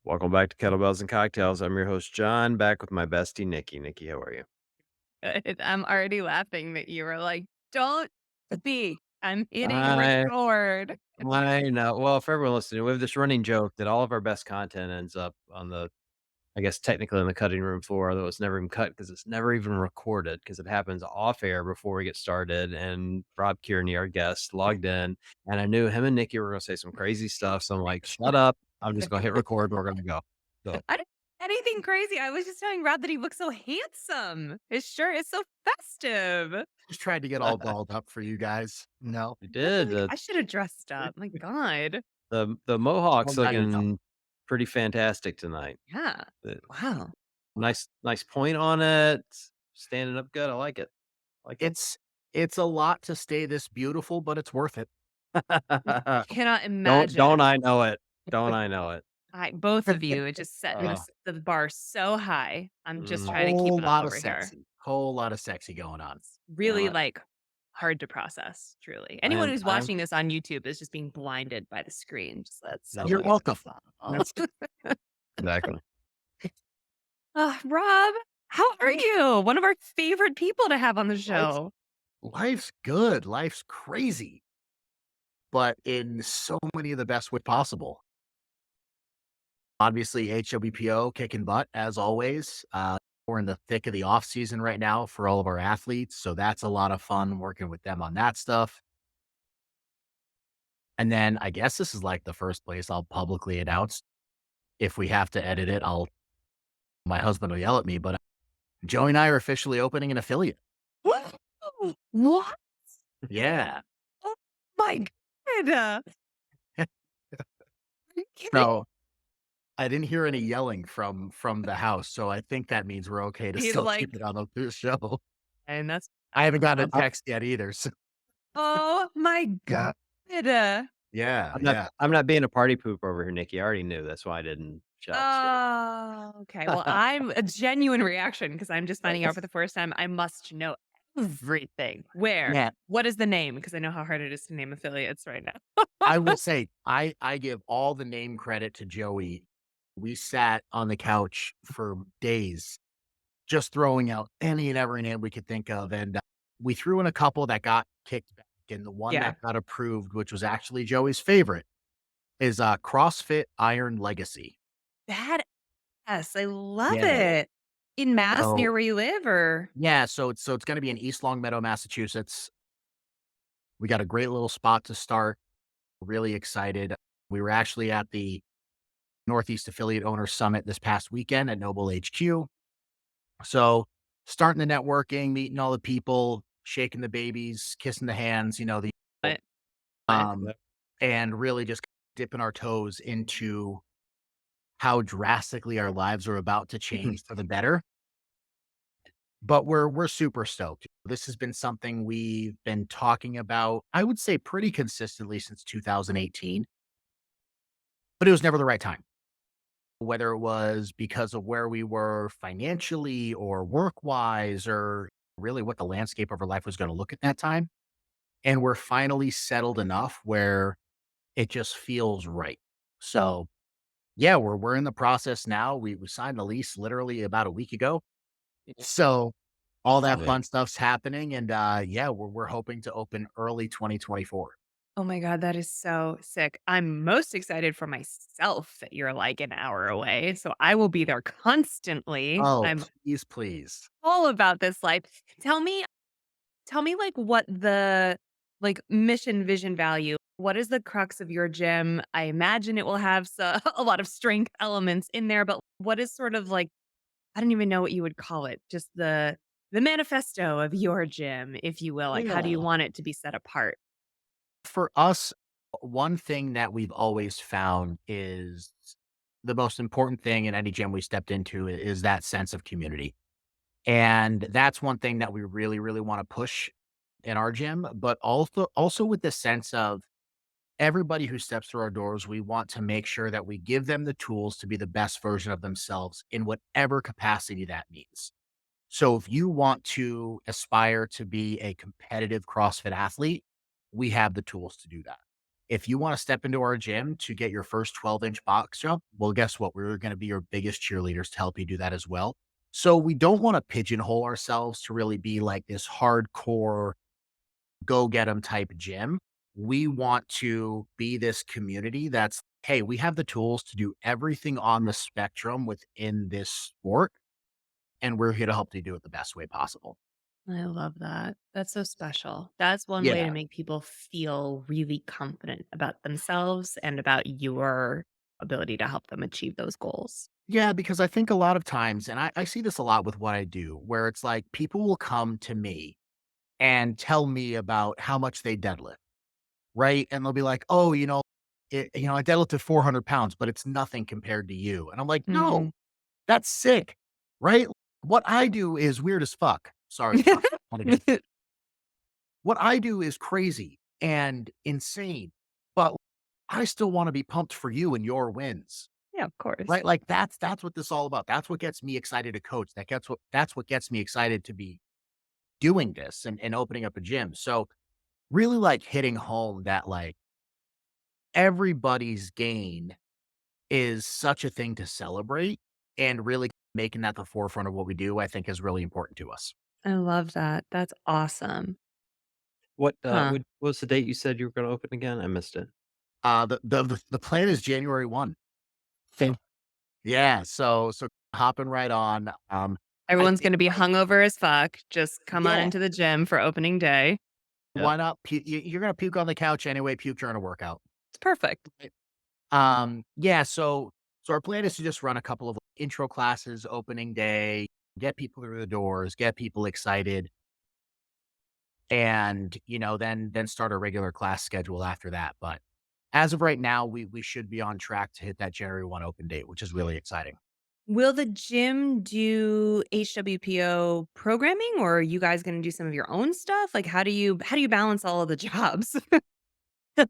Welcome back to Kettlebells and Cocktails. I'm your host, John, back with my bestie, Nikki. Nikki, how are you? Good. I'm already laughing that you were like, "Don't speak. I'm hitting I record." I know. Well, for everyone listening, we have this running joke that all of our best content ends up on I guess technically on the cutting room floor, although it's never even cut because it's never even recorded because it happens off air before we get started. And Rob Kearney, our guest, logged in, and I knew him and Nikki were going to say some crazy stuff. So I'm like, shut up. I'm just going to hit record. We're going to go. So I didn't anything crazy. I was just telling Rob that he looks so handsome. His shirt is so festive. Just tried to get all dolled up for you guys. No. we I feel did. like I should have dressed up. My God. The Well, Mohawk's now you know. looking pretty fantastic tonight. Yeah. The Wow. nice point on it, standing up good, I like it. Like it. It's a lot to stay this beautiful, but it's worth it. Cannot Don't imagine. I know it. Don't I know it. Both of you are just setting Oh, the bar so high. I'm just trying to keep Whole it up lot of over here. sexy. Whole lot of sexy going on. It's really, uh, like, hard to process, truly. Anyone I'm who's I'm watching this on YouTube is just being blinded by the screen, just that's so You're exactly, welcome. beautiful. That's exactly. Rob, how are you? One of our favorite people to have on the life, show. life's good. Life's crazy, but in so many of the best way possible. Obviously, HWPO kicking butt as always. We're in the thick of the off season right now for all of our athletes, so that's a lot of fun working with them on that stuff. And then I guess this is like the first place I'll publicly announce. If we have to edit it, my husband will yell at me, but Joey and I are officially opening an affiliate. What? What? Yeah. Oh my god. Are you kidding? So I didn't hear any yelling from the house. So I think that means we're okay to He's still keep like, it on the show. and that's I haven't gotten a um, I'm text yet either. So oh my god. yeah, I'm not yeah. I'm not being a party poop over here, Nikki. I already knew, that's why I didn't shout straight. Oh, okay. Well, I'm a genuine reaction because I'm just finding out for the first time. I must know everything. Where? Yeah. What is the name? Because I know how hard it is to name affiliates right now. I will say I give all the name credit to Joey. We sat on the couch for days just throwing out any and every name we could think of, and, we threw in a couple that got kicked back, and the one Yeah. that got approved, which was actually Joey's favorite, is, CrossFit Iron Legacy. Badass. I love Yeah. it. In Mass, So near where you live, or yeah, so it's gonna be in East Longmeadow, Massachusetts. We got a great little spot to start. Really excited. We were actually at the Northeast Affiliate Owners Summit this past weekend at Noble HQ. So starting the networking, meeting all the people, shaking the babies, kissing the hands, what? What? um, and really just dipping our toes into how drastically our lives are about to change for the better. But we're super stoked. This has been something we've been talking about, I would say pretty consistently since 2018, but it was never the right time. Whether it was because of where we were financially or work wise, or really what the landscape of our life was going to look at that time. And we're finally settled enough where it just feels right. So yeah, we're in the process now. We signed the lease literally about a week ago. So all that Yeah. fun stuff's happening. And yeah, we're hoping to open early 2024. Oh my god, that is so sick. I'm most excited for myself that you're, like, an hour away, so I will be there constantly. Oh, I'm please, please. all about this life. Tell me like, what the, like, mission, vision, value what is the crux of your gym? I imagine it will have a lot of strength elements in there, but what is sort of like I don't even know what you would call it, just the manifesto of your gym, if you will, like, how do you Yeah. want it to be set apart? For us, one thing that we've always found is the most important thing in any gym we stepped into is that sense of community. And that's one thing that we really, really want to push in our gym, but also with the sense of everybody who steps through our doors, we want to make sure that we give them the tools to be the best version of themselves in whatever capacity that means. So if you want to aspire to be a competitive CrossFit athlete, we have the tools to do that. if you want to step into our gym to get your first 12-inch box jump, well, guess what? We're going to be your biggest cheerleaders to help you do that as well. So we don't want to pigeonhole ourselves to really be like this hardcore go get 'em type gym. We want to be this community that's, hey, we have the tools to do everything on the spectrum within this sport, and we're here to help you do it the best way possible. I love that. That's so special. That's one way Yeah. to make people feel really confident about themselves and about your ability to help them achieve those goals. Yeah, because I think a lot of times, and I see this a lot with what I do, where it's like people will come to me and tell me about how much they deadlift, right? And they'll be like, oh, I deadlifted 400 pounds, but it's nothing compared to you. And I'm like, no, Mhm. that's sick, right? What I do is weird as fuck. Sorry, fuck. What I do is crazy and insane, but I still want to be pumped for you and your wins. Yeah, of course. Right? Like that's what this all about. That's what gets me excited to coach. That's what gets me excited to be doing this and opening up a gym. So really like hitting home that like everybody's gain is such a thing to celebrate, and really making that the forefront of what we do, I think is really important to us. I love that. That's awesome. Huh. What was the date you said you were gonna open again? I missed it. The plan is January 1. So yeah, so hopping right on. I Everyone's think gonna be like hungover as fuck. Just come on yeah, into the gym for opening day. Yep. why not? You're gonna puke on the couch anyway. Puke during a workout. It's perfect. Right. Yeah. So our plan is to just run a couple of intro classes, opening day, get people through the doors, get people excited, and then start a regular class schedule after that. But as of right now, we should be on track to hit that January 1 open date, which is really exciting. Will the gym do HWPO programming, or are you guys gonna do some of your own stuff? Like, how do you balance all of the jobs? Those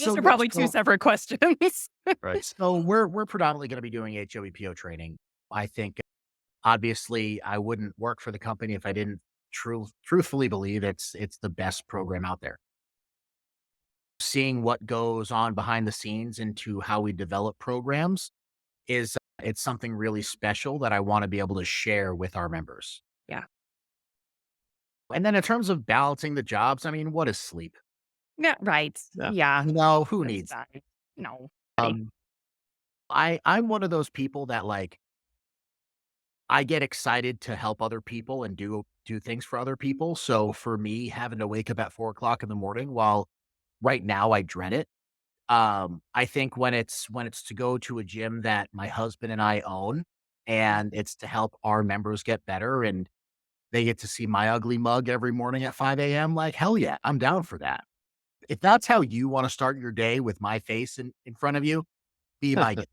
So are yeah, probably 2 separate questions. Right. we're predominantly going to be doing HOEPO training. I think obviously I wouldn't work for the company if I didn't truthfully believe it's the best program out there. Seeing what goes on behind the scenes into how we develop programs is it's something really special that I want to be able to share with our members. Yeah. And then in terms of balancing the jobs, I mean, what is sleep? Yeah, right. Yeah. Yeah, No, who that's needs? fine. No, buddy. Um, I'm one of those people that like I get excited to help other people and do things for other people. So for me, having to wake up at 4 o'clock in the morning, while right now I dread it, I think when it's to go to a gym that my husband and I own, and it's to help our members get better, and they get to see my ugly mug every morning at 5 a.m., like, hell yeah, I'm down for that. If that's how you want to start your day with my face in front of you, be my guest.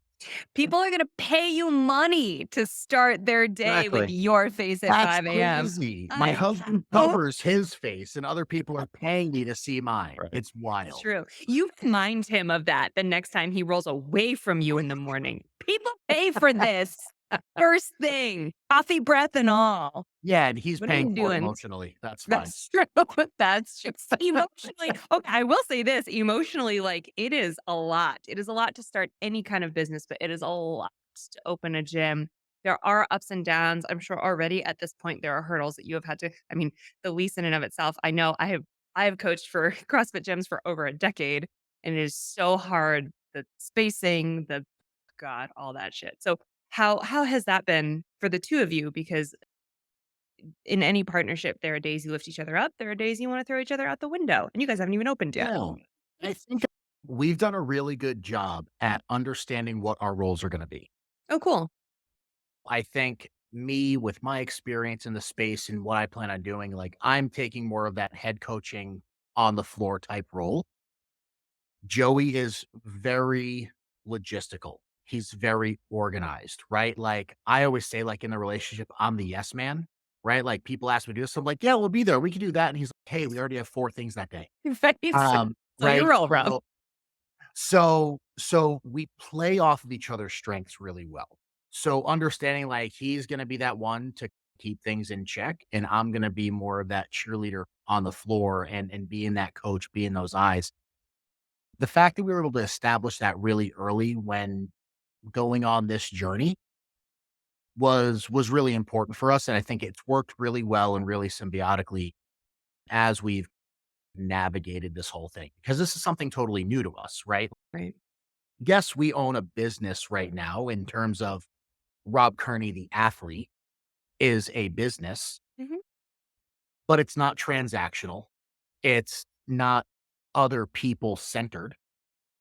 People are gonna pay you money to start their day with Exactly. your face at That's 5 AM. crazy. My I husband oh, covers his face, and other people are paying me to see mine. Right. It's it's wild. true. You remind him of that the next time he rolls away from you in the morning. People pay for this. First thing, coffee breath and all. Yeah, and he's What are paying you for it doing? emotionally. That's fine. That's true. That's true. Emotionally, okay, I will say this, emotionally, like, it is a lot. It is a lot to start any kind of business, but it is a lot to open a gym. There are ups and downs. I'm sure already at this point, there are hurdles that you have had to I mean, the lease in and of itself, I know I have coached for CrossFit gyms for over a decade, and it is so hard, the spacing, the God, all that shit. So, how has that been for the 2 of you? Because in any partnership, there are days you lift each other up. There are days you wanna throw each other out the window, and you guys haven't even opened yet. Yeah. I think we've done a really good job at understanding what our roles are gonna be. Oh, cool. I think me, with my experience in the space and what I plan on doing, like, I'm taking more of that head coaching on the floor type role. Joey is very logistical. He's very organized, right? Like I always say, like in the relationship, I'm the yes man, right? Like people ask me to do this. I'm like, yeah, we'll be there. We can do that. And he's like, hey, we already have 4 things that day. Face. So you Right. roll, bro. So we play off of each other's strengths really well. So understanding like he's gonna be that one to keep things in check, and I'm gonna be more of that cheerleader on the floor and being that coach, being those eyes. The fact that we were able to establish that really early when going on this journey was really important for us, and I think it's worked really well and really symbiotically as we've navigated this whole thing, because this is something totally new to us, right? Right. Yes, we own a business right now in terms of Rob Kearney, the athlete, is a business, Mhm. but it's not transactional. It's not other people centered.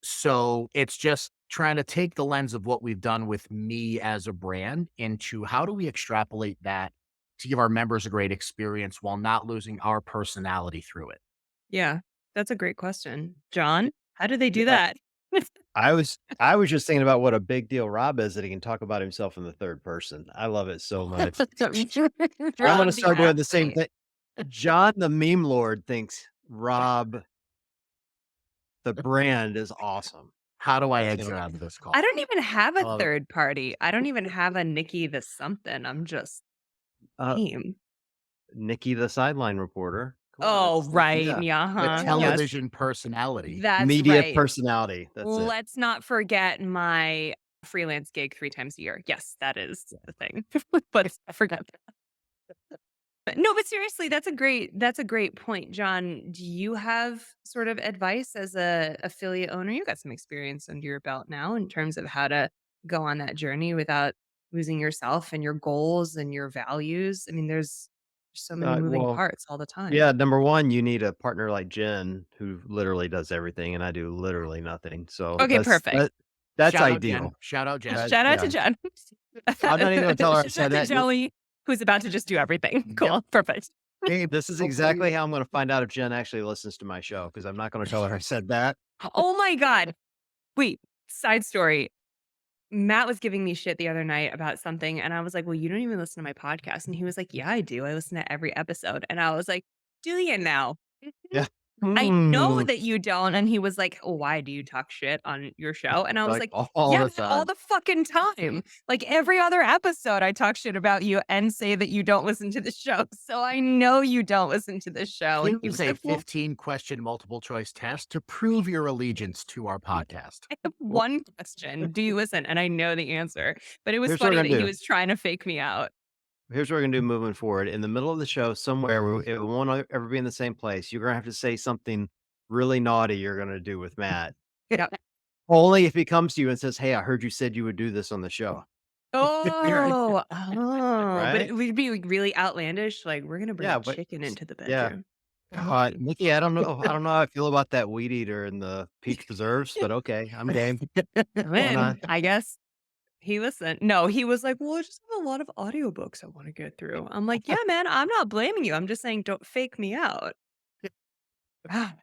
So it's just trying to take the lens of what we've done with me as a brand into how do we extrapolate that to give our members a great experience while not losing our personality through it. Yeah, that's a great question. John, how do they do Yeah, that? I was just thinking about what a big deal Rob is that he can talk about himself in the third person. I love it so much. I'm gonna Rob the start doing the same athlete. thing. John, the meme lord, thinks Rob, the brand, is awesome. How do I You know, exit out of this I call? don't even have I a love it. third party. I don't even have a Nikki the something. I'm just Uh, him. Nikki, the sideline reporter. Come on, Oh, right. yeah, Yeah, The huh. Yes, television personality. that's media right. personality. That's it. Let's not forget my freelance gig 3 times a year. Yes, that is the thing. But I forgot. But no, but seriously, that's a great point, John. Do you have sort of advice as a affiliate owner? You got some experience under your belt now in terms of how to go on that journey without losing yourself and your goals and your values. I mean, there's so many moving Well, parts all the time. yeah, number 1, you need a partner like Jen who literally does everything, and I do literally nothing. So Okay, perfect. that's Shout out Jen. ideal. Shout out Jen. Shout out to Yeah. Jen. I'm not even gonna tell her I Shout out said to that. Joey, who's about to just do everything. Yep. Cool. Perfect. Hey, This is hopefully, exactly how I'm gonna find out if Jen actually listens to my show because 'cause I'm not gonna tell her I said that. Oh my God. Wait, side story. Matt was giving me shit the other night about something, and I was like, "Well, you don't even listen to my podcast." And he was like, "Yeah, I do. I listen to every episode." And I was like, "Do you now?" Yeah. I know Mm, that you don't. And he was like, "Oh, why do you talk shit on your show?" And I was like, like, all "Yeah, the man, all time. the fucking time. Like every other episode, I talk shit about you and say that you don't listen to the show. So I know you don't listen to the show." And he here's was a like, "Well, 15-question multiple choice test to prove your allegiance to our podcast. I have Well, one question. Do you listen?" And I know the answer. But it was here's what we're funny that gonna he do. was trying to fake me out. Here's what we're gonna do moving forward. In the middle of the show somewhere, it won't ever be in the same place. You're gonna have to say something really naughty you're gonna do with Matt. Yeah. Only if he comes to you and says, "Hey, I heard you said you would do this on the show." But Right? it would be, like, really outlandish, like, "We're gonna bring Yeah, a but chicken into the yeah. bedroom." God, Nikki, I don't know how I feel about that weed eater and the peach preserves, but okay, I'm game. I'm Why not? in. I guess he listened. No, he was like, "Well, I just have a lot of audiobooks I wanna get through." I'm like, "Yeah, man, I'm not blaming you. I'm just saying don't fake me out."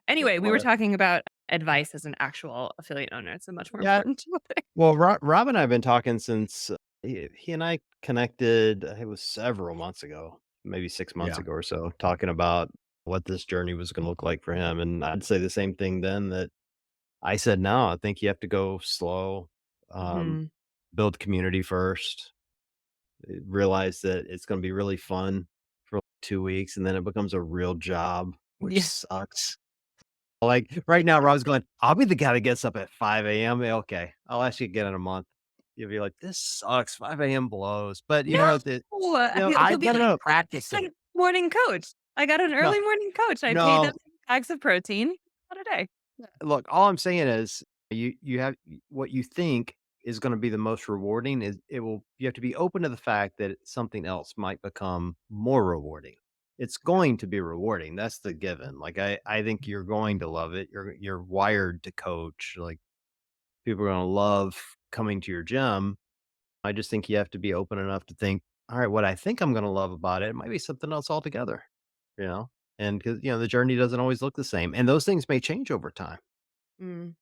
Anyway, we were Well, talking about advice as an actual affiliate owner. It's a much more yeah, important topic. well, Rob and I have been talking since he and I connected, it was several months ago, maybe 6 months Yeah. ago or so, talking about what this journey was gonna look like for him, and I'd say the same thing then that I said, "No, I think you have to go slow, um, Mhm. build community first, realize that it's gonna be really fun for like 2 weeks, and then it becomes a real job, which Yeah. sucks." Like, right now, Rob's going, "I'll be the guy that gets up at 5 AM." Okay, I'll ask you again in a month. You'll be like, "This sucks, 5 AM blows." But, No, he'll I've be been like, practicing. "I morning coach. I got an no, early morning coach. I paid them no. bags of protein. What a day." Look, all I'm saying is you have what you think is gonna be the most rewarding is you have to be open to the fact that something else might become more rewarding. It's going to be rewarding, that's the given. Like, I think you're going to love it. You're wired to coach, like, people are gonna love coming to your gym. I just think you have to be open enough to think, "Alright, what I think I'm gonna love about it might be something else altogether," you know? And because the journey doesn't always look the same, and those things may change over time. Mm.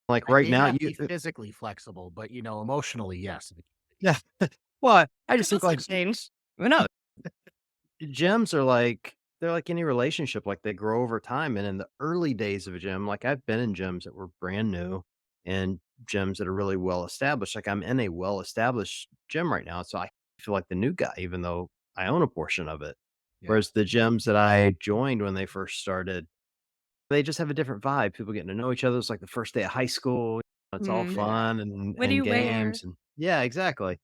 Like, I right may now, not be physically flexible, but, emotionally, yes. yeah. Well, I just Could think, also like, change. Who knows? gyms are like they're like any relationship, like, they grow over time, and in the early days of a gym, like, I've been in gyms that were brand new and gyms that are really well established, like, I'm in a well-established gym right now, so I feel like the new guy even though I own a portion of it. Yeah. Whereas the gyms that I joined when they first started, they just have a different vibe. People getting to know each other. It's like the first day of high school. It's all Mm. Yeah. fun What do and you wear? games and yeah, exactly.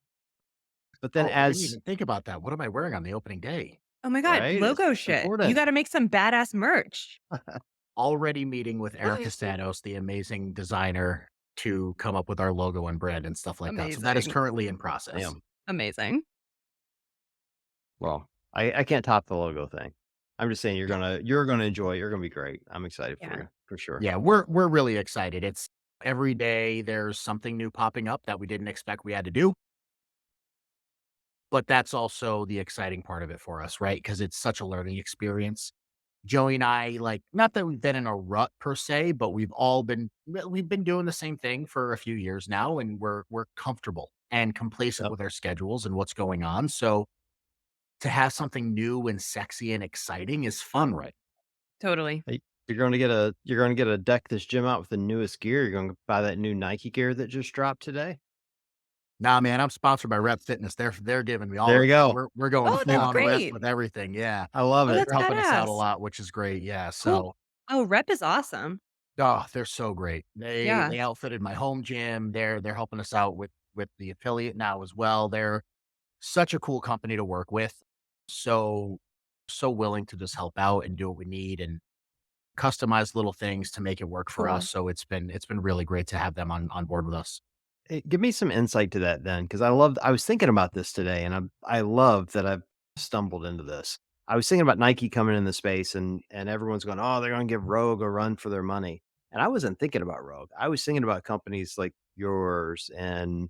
But then Oh, I didn't as even think about that. What am I wearing on the opening day? Oh my god, right, logo it's shit. You important. gotta make some badass merch. Already meeting with Erica Stanos, the amazing designer, to come up with our logo and brand and stuff like that. So that is Amazing. currently in process. Damn. Amazing. Well, I can't top the logo thing. I'm just saying you're gonna enjoy it. You're gonna be great. I'm excited for Yeah. you, for sure. Yeah, we're really excited. It's every day there's something new popping up that we didn't expect we had to do. But that's also the exciting part of it for us, right? Because it's such a learning experience. Joey and I, like, not that we've been in a rut per se, but we've been doing the same thing for a few years now, and we're comfortable and complacent Yep. with our schedules and what's going on. So to have something new and sexy and exciting is fun, right? Totally. Hey, you're gonna get a deck this gym out with the newest gear. You're gonna buy that new Nike gear that just dropped today. Nah, man, I'm sponsored by Rep Fitness. They're giving me all There of you it. go. We're going Oh, full that's Yeah, on rep great. with everything. Yeah. I love Oh, it. They're that's helping us out a badass. lot, which is great. Yeah. Cool. So, Oh, rep is awesome. oh, they're so great. Yeah. They outfitted my home gym. They're helping us out with the affiliate now as well. They're such a cool company to work with. So so willing to just help out and do what we need and customize little things to make it work for us. Cool. So it's been really great to have them on board with us. Hey, give me some insight to that then, because I was thinking about this today, and I love that I've stumbled into this. I was thinking about Nike coming in the space, and everyone's going, "Oh, they're gonna give Rogue a run for their money," and I wasn't thinking about Rogue. I was thinking about companies like yours, and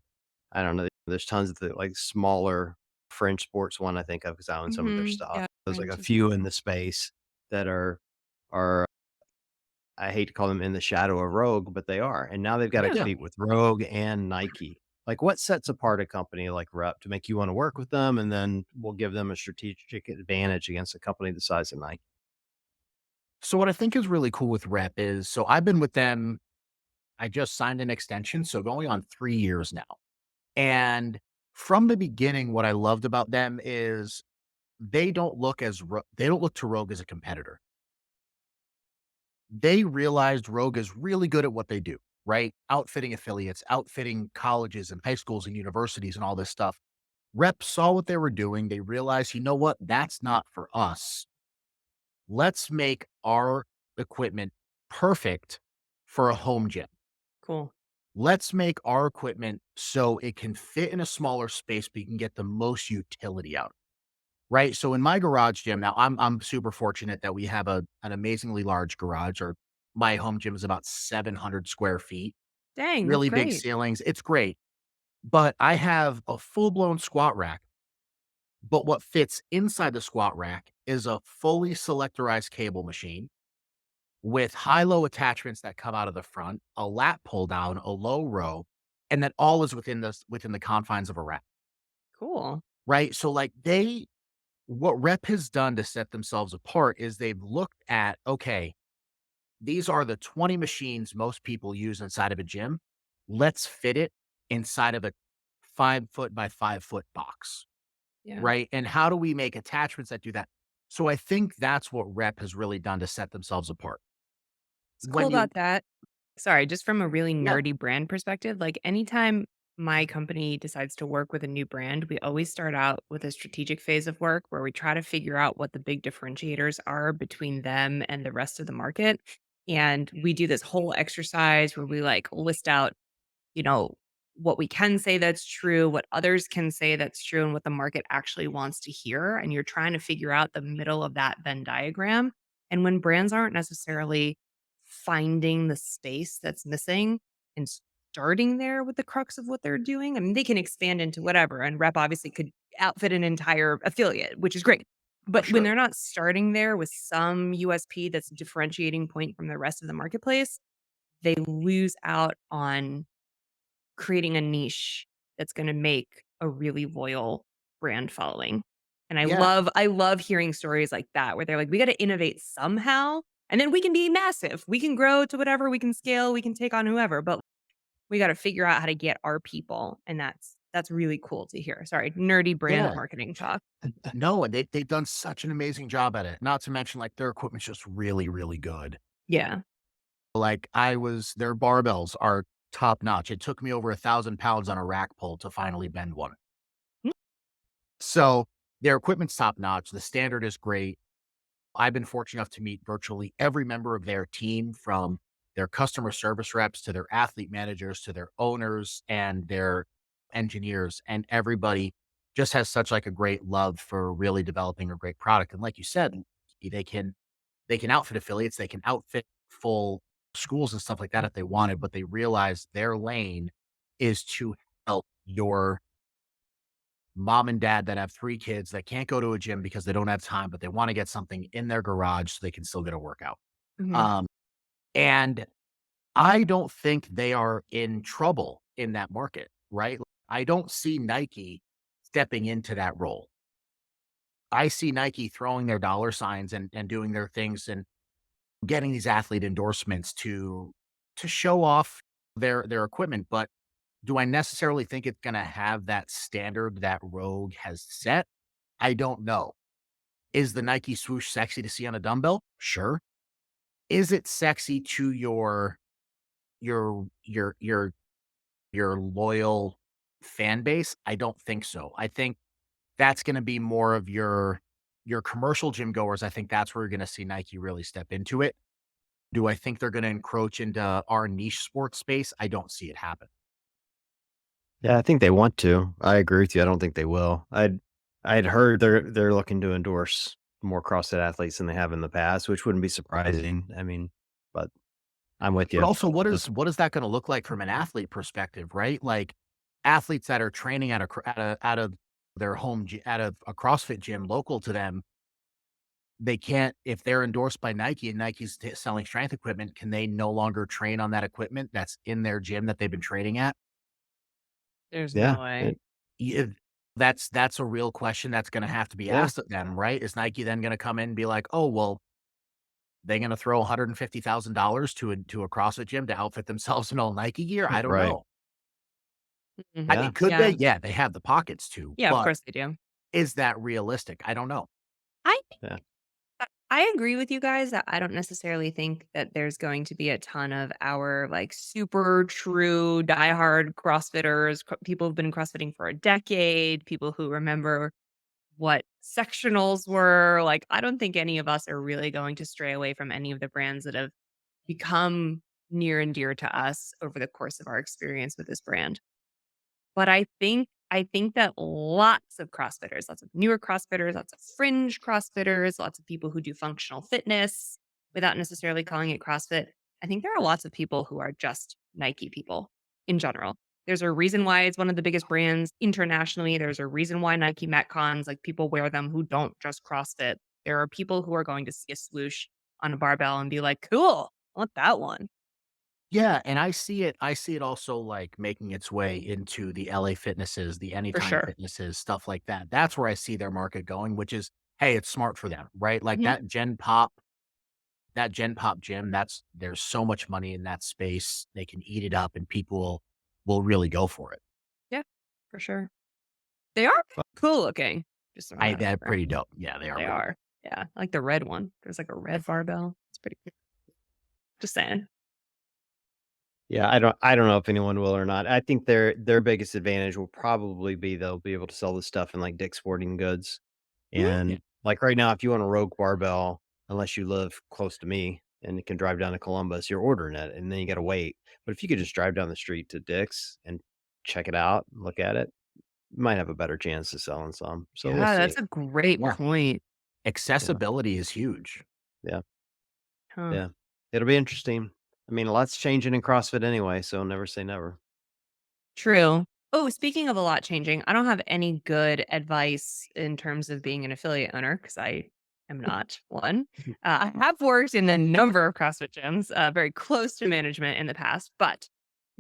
I don't know. There's tons of the like smaller fringe sports one I think of because I own some of their Mhm. stuff. Yeah, There's like a French is few in the space that are I hate to call them in the shadow of Rogue, but they are, and now they've gotta Yeah. Yeah. compete with Rogue and Nike. Like, what sets apart a company like Rep to make you wanna work with them, and then will give them a strategic advantage against a company the size of Nike? So what I think is really cool with Rep is so I've been with them. I just signed an extension, so going on 3 years now. And from the beginning, what I loved about them is they don't look to Rogue as a competitor. They realized Rogue is really good at what they do, right? Outfitting affiliates, outfitting colleges and high schools and universities and all this stuff. Rep saw what they were doing. They realized, you know what? That's not for us. Let's make our equipment perfect for a home gym. cool. Let's make our equipment so it can fit in a smaller space, but you can get the most utility out. Right. So in my garage gym, now I'm super fortunate that we have an amazingly large garage. Or my home gym is about 700 square feet, Dang, that's really big great. ceilings. It's great. But I have a full blown squat rack. But what fits inside the squat rack is a fully selectorized cable machine with high-low attachments that come out of the front, a lat pull down, a low row, and that all is within the confines of a rack, Cool. right? So, like, what Rep has done to set themselves apart is they've looked at, okay, these are the 20 machines most people use inside of a gym. Let's fit it inside of a 5 foot by 5 foot box, Yeah. right? And how do we make attachments that do that? So I think that's what Rep has really done to set themselves apart. What's cool When you about that, sorry, just from a really Yeah. nerdy brand perspective, like anytime my company decides to work with a new brand, we always start out with a strategic phase of work where we try to figure out what the big differentiators are between them and the rest of the market. And we do this whole exercise where we like list out, you know, what we can say that's true, what others can say that's true, and what the market actually wants to hear. And you're trying to figure out the middle of that Venn diagram. And when brands aren't necessarily finding the space that's missing and starting there with the crux of what they're doing, I mean, they can expand into whatever. And Rep obviously could outfit an entire affiliate, which is great. Oh, But when sure. they're not starting there with some USP that's a differentiating point from the rest of the marketplace, they lose out on creating a niche that's gonna make a really loyal brand following. And Yeah. I love hearing stories like that where they're like, "We gotta innovate somehow, and then we can be massive. We can grow to whatever, we can scale, we can take on whoever, but we gotta figure out how to get our people." And that's really cool to hear. Sorry, nerdy brand Yeah. marketing talk. No, and they've done such an amazing job at it. Not to mention, like, their equipment's just really, really good. Yeah. Like, their barbells are top notch. It took me over 1,000 pounds on a rack pull to finally bend one. Mm, So, their equipment's top notch, the standard is great. I've been fortunate enough to meet virtually every member of their team, from their customer service reps to their athlete managers to their owners and their engineers, and everybody just has such like a great love for really developing a great product. And like you said, they can they can outfit affiliates, they can outfit full schools and stuff like that if they wanted, but they realize their lane is to help your mom and dad that have 3 kids that can't go to a gym because they don't have time, but they wanna get something in their garage so they can still get a workout. mhm, Um, and I don't think they are in trouble in that market, right? I don't see Nike stepping into that role. I see Nike throwing their dollar signs and doing their things and getting these athlete endorsements to show off their equipment, but do I necessarily think it's gonna have that standard that Rogue has set? I don't know. Is the Nike swoosh sexy to see on a dumbbell? Sure. Is it sexy to your your your your loyal fan base? I don't think so. I think that's gonna be more of your commercial gym goers. I think that's where you're gonna see Nike really step into it. Do I think they're gonna encroach into our niche sports space? I don't see it happen. Yeah, I think they want to. I agree with you. I don't think they will. I'd heard they're looking to endorse more CrossFit athletes than they have in the past, which wouldn't be surprising. I mean, but I'm with But you. also, That's what is that gonna look like from an athlete perspective, right? Like, athletes that are training out of their out of a CrossFit gym local to them, they can't, if they're endorsed by Nike and Nike's selling strength equipment, can they no longer train on that equipment that's in their gym that they've been training at? there's yeah, no way. it, Yeah, that's a real question that's gonna have to be yeah, asked of them, right? Is Nike then gonna come in and be like, "Oh, well, they gonna throw $150,000 to a CrossFit gym to outfit themselves in all Nike gear?" I don't right. know. I Mhm. mean, Yeah, could they? Yeah. Yeah, they have the pockets to, Yeah, of but course they do. is that realistic? I don't know. I yeah, I agree with you guys that I don't necessarily think that there's going to be a ton of our like super true diehard CrossFitters, people who've been CrossFitting for a decade, people who remember what sectionals were. Like, I don't think any of us are really going to stray away from any of the brands that have become near and dear to us over the course of our experience with this brand. But I think that lots of CrossFitters, lots of newer CrossFitters, lots of fringe CrossFitters, lots of people who do functional fitness without necessarily calling it CrossFit. I think there are lots of people who are just Nike people in general. There's a reason why it's one of the biggest brands internationally. There's a reason why Nike Metcons, like people wear them who don't just CrossFit. There are people who are going to see a swoosh on a barbell and be like, cool, I want that one Yeah, and I see it also, like, making its way into the LA Fitnesses, the for Anytime sure. Fitnesses, stuff like that. That's where I see their market going, which is, hey, it's smart for them, right? Like, Mhm. that Gen Pop gym, there's so much money in that space. They can eat it up and people will really go for it. Yeah, for sure. They are but cool looking. Just throwing that out They're there. pretty dope. Yeah, they are They pretty are. dope. Yeah, I like the red one. There's like a red barbell. It's pretty cool. Just saying. yeah. I don't know if anyone will or not. I think their biggest advantage will probably be they'll be able to sell this stuff in like Dick's Sporting Goods. Yeah. And, like, right now, if you want a Rogue barbell, unless you live close to me and you can drive down to Columbus, you're ordering it, and then you gotta wait. But if you could just drive down the street to Dick's and check it out, look at it, you might have a better chance of selling some. So we'll Yeah, that's see. a great Yeah. point. Yeah, Accessibility is huge. yeah, Huh. yeah. It'll be interesting. I mean, a lot's changing in CrossFit anyway, so never say never. True. Oh, speaking of a lot changing, I don't have any good advice in terms of being an affiliate owner because I am not one. I have worked in a number of CrossFit gyms, very close to management in the past, but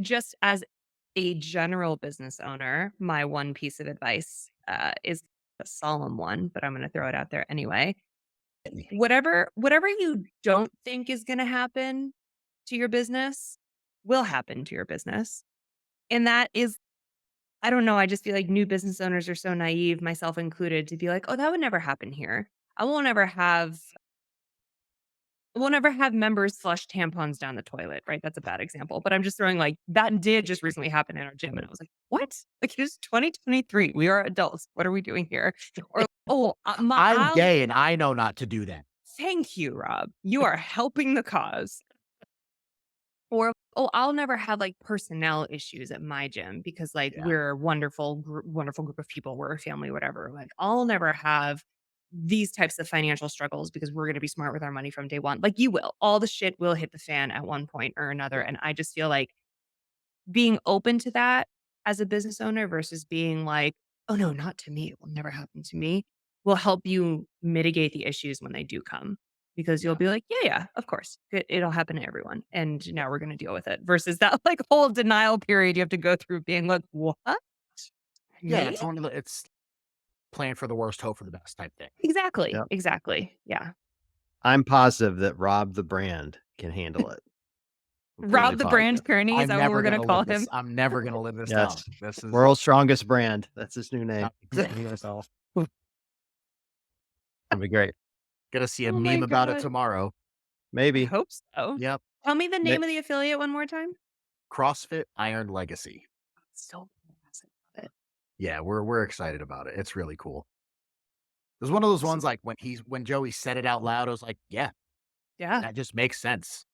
just as a general business owner, my one piece of advice is a solemn one, but I'm going to throw it out there anyway. Whatever you don't think is going to happen to your business will happen to your business. And that is I don't know, I just feel like new business owners are so naive, myself included, to be like, "Oh, that would never happen here. I won't ever have we'll never have members flush tampons down the toilet, right? That's a bad example, but I'm just throwing like that did just recently happen in our gym, and I was like, "What? Like, it is 2023. We are adults. What are we doing here?" Or, "Oh, I'm I'll gay and I know not to do that. thank you, Rob. You are helping the cause." Or, "Oh, I'll never have, like, personnel issues at my gym because, like, Yeah. we're a wonderful group of people. We're a family, whatever. Like, I'll never have these types of financial struggles because we're gonna be smart with our money from day one." Like, you will. All the shit will hit the fan at one point or another, Yeah. and I just feel like being open to that as a business owner versus being like, "Oh, no, not to me. It will never happen to me," will help you mitigate the issues when they do come because you'll Yeah. be like, "Yeah, yeah, of course. It'll happen to everyone, and Yeah. now we're gonna deal with it," versus that, like, whole denial period you have to go through being like, "What? Yeah. Me?" It's plan for the worst, hope for the best type thing. Exactly, Yep. exactly. Yeah. I'm positive that Rob the brand can handle it. Completely Rob the positive. brand Kearney, is I'm that what we're never gonna gonna call live him? this. I'm never gonna live this down. Yes. This is World's strongest brand. That's his new name. exactly myself. It'll be great. Gonna see a Oh my meme about it god. tomorrow. I Maybe. hope so. Yep. Tell me the May name of the affiliate one more time. CrossFit Iron Legacy. So massive. Love it. Yeah, we're excited about it. It's really cool. It was one of those S ones like when Joey said it out loud, I was like, yeah, Yeah. that just makes sense.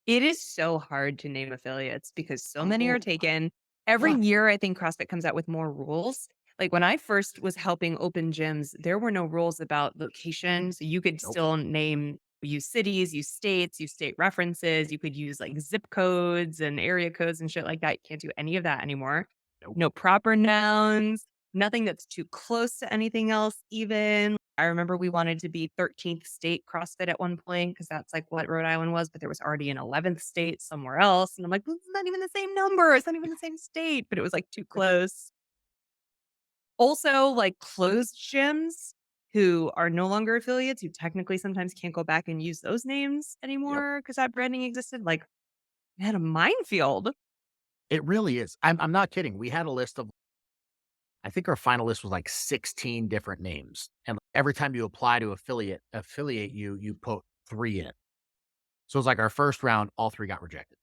It is so hard to name affiliates because so many are Oh, taken. Every yeah. year, I think CrossFit comes out with more rules. Like when I first was helping open gyms, there were no rules about locations. You could Nope. still use cities, use states, use state references. You could use like zip codes and area codes and shit like that. You can't do any of that anymore. Nope. No proper nouns, nothing that's too close to anything else, even. I remember we wanted to be 13th state CrossFit at one point because that's like what Rhode Island was, but there was already an 11th state somewhere else. And I'm like, "This is not even the same number. It's not even the same state," but it was like too close. Also, like closed gyms who are no longer affiliates, you technically sometimes can't go back and use those names Yep. anymore because that branding existed. Like, man, a minefield. It really is. I'm not kidding. We had a list of I think our final list was like 16 different names. And every time you apply to affiliate you put 3 in. So it's like our first round, all 3 got rejected.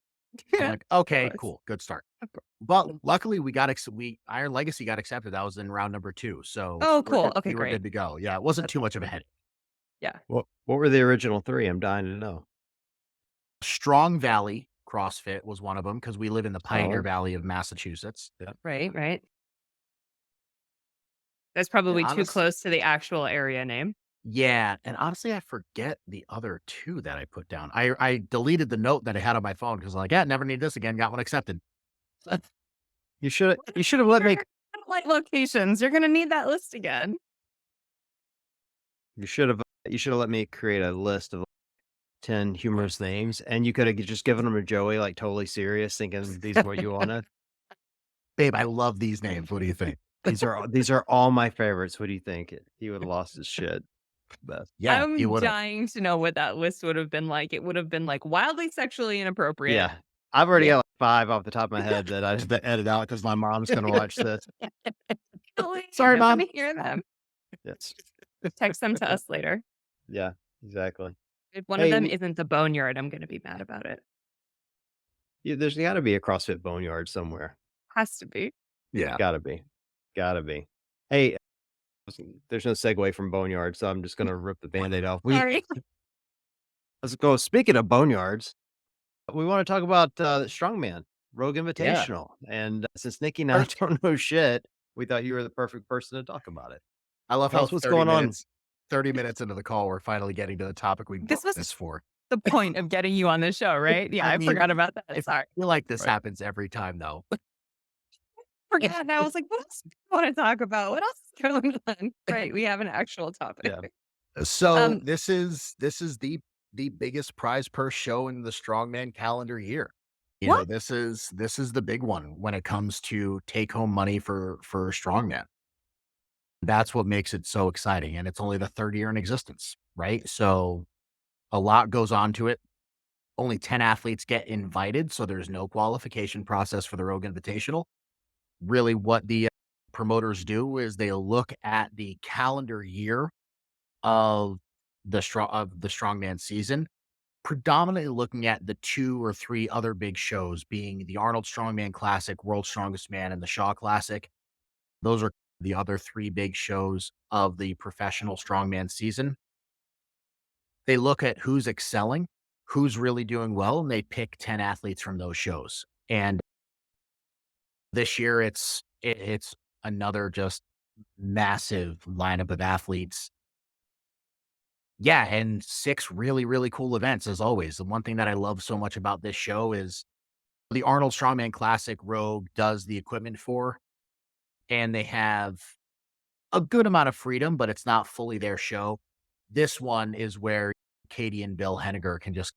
I'm Of like, okay, course. cool, good start. Of course. But luckily we got we Iron Legacy got accepted. That was in round number 2. So Oh, we're cool. good. Okay, We were great. good to go. Yeah, it wasn't That's too much of a awesome. headache. Yeah. What were the original 3? I'm dying to know. Strong Valley CrossFit was one of them because we live in the Pioneer Oh, Valley of Massachusetts. yeah. Right, right. That's And probably too honest, close to the actual area name. yeah, and honestly, I forget the other 2 that I put down. I deleted the note that I had on my phone because I'm like, yeah, never need this again. Got one accepted. You should have let me Satellite locations, you're gonna need that list again. you should have let me create a list of 10 humorous names, and you coulda just given them to Joey, like, totally serious, thinking these are what you wanted. Babe, I love these names. What do you think? These are all my favorites. What do you think? He would've lost his shit. Best. Yeah, you I'm would have. dying to know what that list would have been like. It would have been, like, wildly sexually inappropriate. Yeah. I've already Yeah. got, like, 5 off the top of my head that I just to edit out because my mom's gonna watch this. Really? Sorry, I wanna mom. hear them. Yes. Text them to us later. Yeah, exactly. If one of Hey, them isn't the boneyard, I'm gonna be mad about it. there's gotta be a CrossFit Boneyard somewhere. Has to be. Yeah. Gotta be. Gotta be. Hey, there's no segue from Boneyard, so I'm just gonna rip the Band-Aid off. Sorry. Let's go speaking of boneyards, we wanna talk about, Strongman, Rogue Yeah. Invitational, and, since Nikki and I don't know shit, we thought you were the perfect person to talk about it. I love Tell how us what's going on. 30 minutes into the call, we're finally getting to the topic we This booked was this for. the point of getting you on the show, right? Yeah, I I mean, forgot about I that. Sorry. feel like this Right. happens every time though. Forgot, and I was like, "What else do I wanna talk about? What else is going on?" Right, we have an actual topic. Yeah. So Um, this is the biggest prize per show in the strongman calendar year. You know, what? this is the big one when it comes to take home money for strongman. That's what makes it so exciting. And it's only the 3rd year in existence, right? So a lot goes on to it. Only 10 athletes get invited, so there's no qualification process for the Rogue Invitational. Really, what the promoters do is they look at the calendar year of the strongman season, predominantly looking at the 2 or 3 other big shows being the Arnold Strongman Classic, World's Strongest Man, and the Shaw Classic. Those are the other 3 big shows of the professional strongman season. They look at who's excelling, who's really doing well, and they pick 10 athletes from those shows. And this year it's another just massive lineup of athletes. Yeah, and 6 really, really cool events as always. The one thing that I love so much about this show is the Arnold Strongman Classic Rogue does the equipment for, and they have a good amount of freedom, but it's not fully their show. This one is where Katie and Bill Henniger can just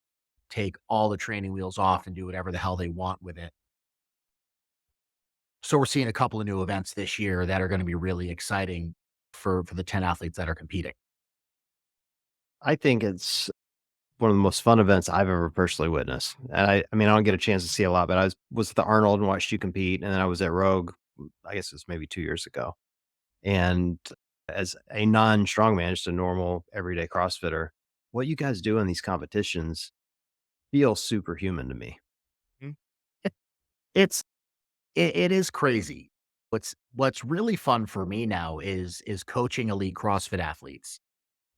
take all the training wheels off and do whatever the hell they want with it. So we're seeing a couple of new events this year that are going to be really exciting for the 10 athletes that are competing. I think it's one of the most fun events I've ever personally witnessed. And I mean, I don't get a chance to see a lot, but I was at the Arnold and watched you compete, and then I was at Rogue, I guess it was maybe 2 years ago. And as a non-strongman, just a normal everyday CrossFitter, what you guys do in these competitions feels superhuman to me. Mhm. It's it is crazy. What's really fun for me now is coaching elite CrossFit athletes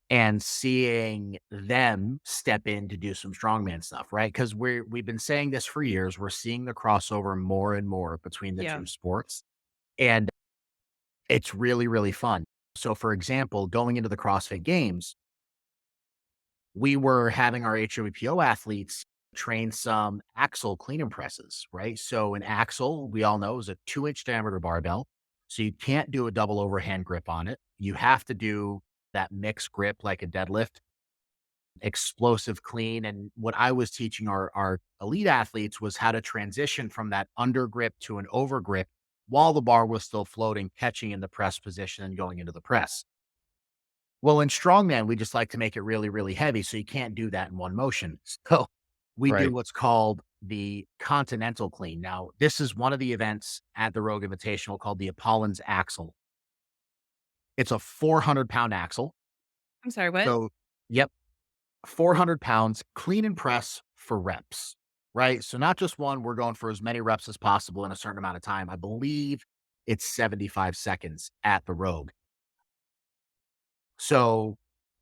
and seeing them step in to do some strongman stuff, right? Because we've been saying this for years. We're seeing the crossover more and more between the Yeah. two sports. And it's really, really fun. So for example, going into the CrossFit Games, we were having our HWPO athletes train some axle clean and presses, right? So an axle, we all know, is a 2-inch diameter barbell. So you can't do a double overhand grip on it. You have to do that mixed grip like a deadlift, explosive clean. And what I was teaching our elite athletes was how to transition from that under grip to an over grip while the bar was still floating, catching in the press position and going into the press. Well, in strongman, we just like to make it really, really heavy, so you can't do that in one motion. So we do Right. what's called the continental clean. Now, this is one of the events at the Rogue Invitational called the Apollon's Axle. It's a 400-pound axle. I'm sorry, what? So, yep, 400 pounds, clean and press for reps, right? So not just one, we're going for as many reps as possible in a certain amount of time. I believe it's 75 seconds at the Rogue. So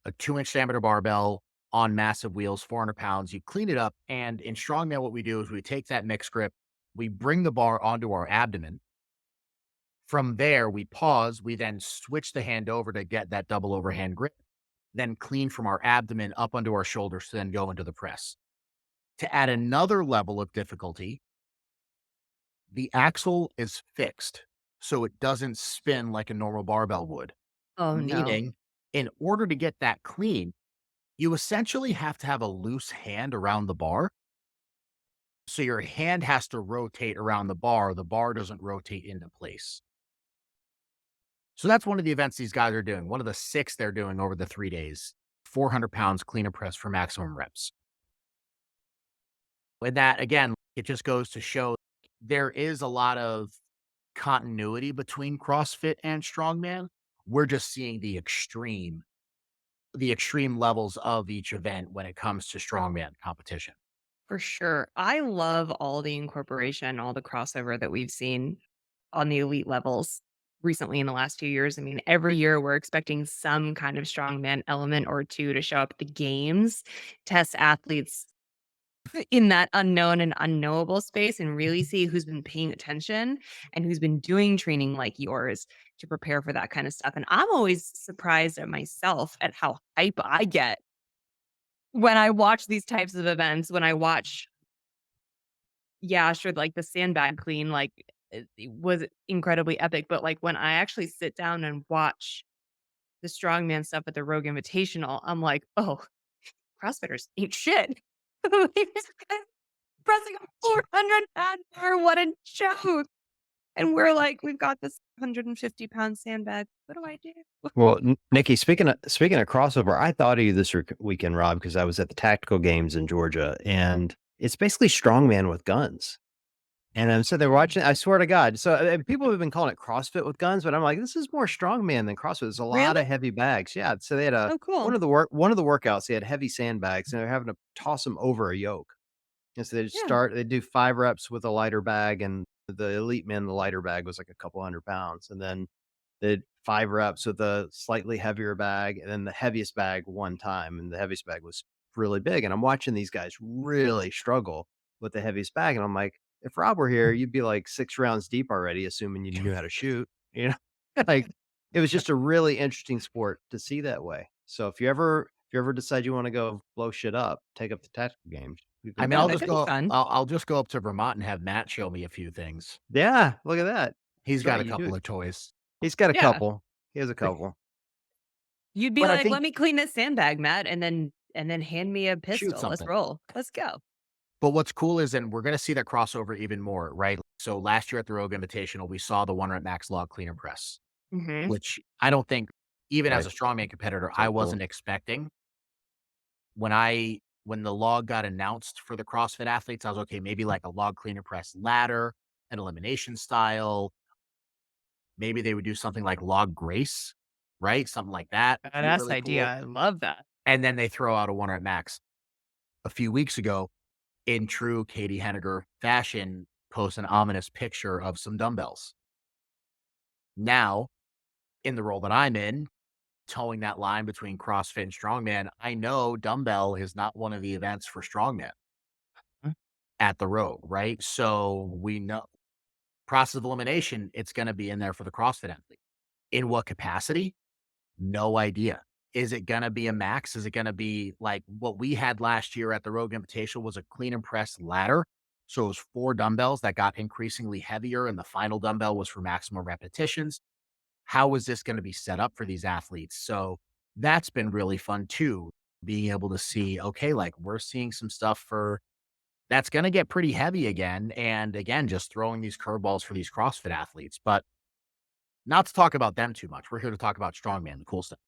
a 2-inch diameter barbell on massive wheels, 400 pounds, you clean it up. And in strongman, what we do is we take that mixed grip, we bring the bar onto our abdomen. From there, we pause. We then switch the hand over to get that double overhand grip, then clean from our abdomen up onto our shoulders to then go into the press. To add another level of difficulty, the axle is fixed, so it doesn't spin like a normal barbell would. Oh, no. Meaning, in order to get that clean, you essentially have to have a loose hand around the bar. So your hand has to rotate around the bar. The bar doesn't rotate into place. So that's one of the events these guys are doing. One of the 6 they're doing over the 3 days, 400 pounds clean and press for maximum reps. With that, again, it just goes to show there is a lot of continuity between CrossFit and strongman. We're just seeing the extreme levels of each event when it comes to strongman competition. For sure. I love all the incorporation, all the crossover that we've seen on the elite levels recently in the last few years. I mean, every year we're expecting some kind of strongman element or two to show up at the games, test athletes in that unknown and unknowable space and really see who's been paying attention and who's been doing training like yours to prepare for that kind of stuff. And I'm always surprised at myself at how hype I get when I watch these types of events, when I watch, yeah, sure, like the sandbag clean, like it was incredibly epic. But like when I actually sit down and watch the strongman stuff at the Rogue Invitational, I'm like, oh, CrossFitters ain't shit. Pressing a 400-pound bar, what a joke. And we're like, "We've got this 150-pound sandbag. What do I do?" Well, Nikki, speaking of crossover, I thought of you this weekend, Rob, because I was at the Tactical Games in Georgia, and it's basically strongman with guns. And I'm sitting there watching, I swear to God. So, people have been calling it CrossFit with guns, but I'm like, this is more strongman than CrossFit. There's a lot Really? of heavy bags. Yeah. So they had a Oh, cool. one of the workouts, they had heavy sandbags and they're having to toss them over a yoke. And so Yeah. they do 5 reps with a lighter bag, and the elite men, the lighter bag was like a couple 100 pounds. And then they did 5 reps with a slightly heavier bag, and then the heaviest bag one time, and the heaviest bag was really big. And I'm watching these guys really struggle with the heaviest bag, and I'm like, if Rob were here, you'd be like 6 rounds deep already, assuming you knew how to shoot, you know? Like, it was just a really interesting sport to see that way. So if you ever decide you wanna go blow shit up, take up the tactical games. You I can mean, Yeah, do that that. could be fun. I'll just go up to Vermont and have Matt show me a few things. Yeah, look at that. He's That's got right, a you do couple it. of toys, He's got a Yeah. couple. He has a couple. You'd be but I like, think "Let me clean this sandbag, Matt, and then hand me a shoot pistol. Let's something. roll. Let's go." But what's cool is, and we're gonna see that crossover even more, right? So last year at the Rogue Invitational, we saw the 1 rep max log clean and press, Mhm. which I don't think, even as Right. a strongman competitor, I So cool. wasn't expecting. When the log got announced for the CrossFit athletes, I was okay, maybe like a log clean and press ladder, an elimination style. Maybe they would do something like log grace, right? Something like that. Be Badass really idea. cool. I love that. And then they throw out a 1 rep max. A few weeks ago, in true Katie Henniger fashion, post an ominous picture of some dumbbells. Now, in the role that I'm in, towing that line between CrossFit and strongman, I know dumbbell is not one of the events for strongman Mm. at the Rogue, right? So we know process of elimination, it's going to be in there for the CrossFit athlete. In what capacity? No idea. Is it gonna be a max? Is it gonna be like what we had last year at the Rogue Invitational was a clean and press ladder. So it was 4 dumbbells that got increasingly heavier, and the final dumbbell was for maximum repetitions. How is this gonna be set up for these athletes? So that's been really fun too, being able to see, okay, like we're seeing some stuff for that's gonna get pretty heavy again. And again, just throwing these curveballs for these CrossFit athletes. But not to talk about them too much. We're here to talk about strongman, the cool stuff.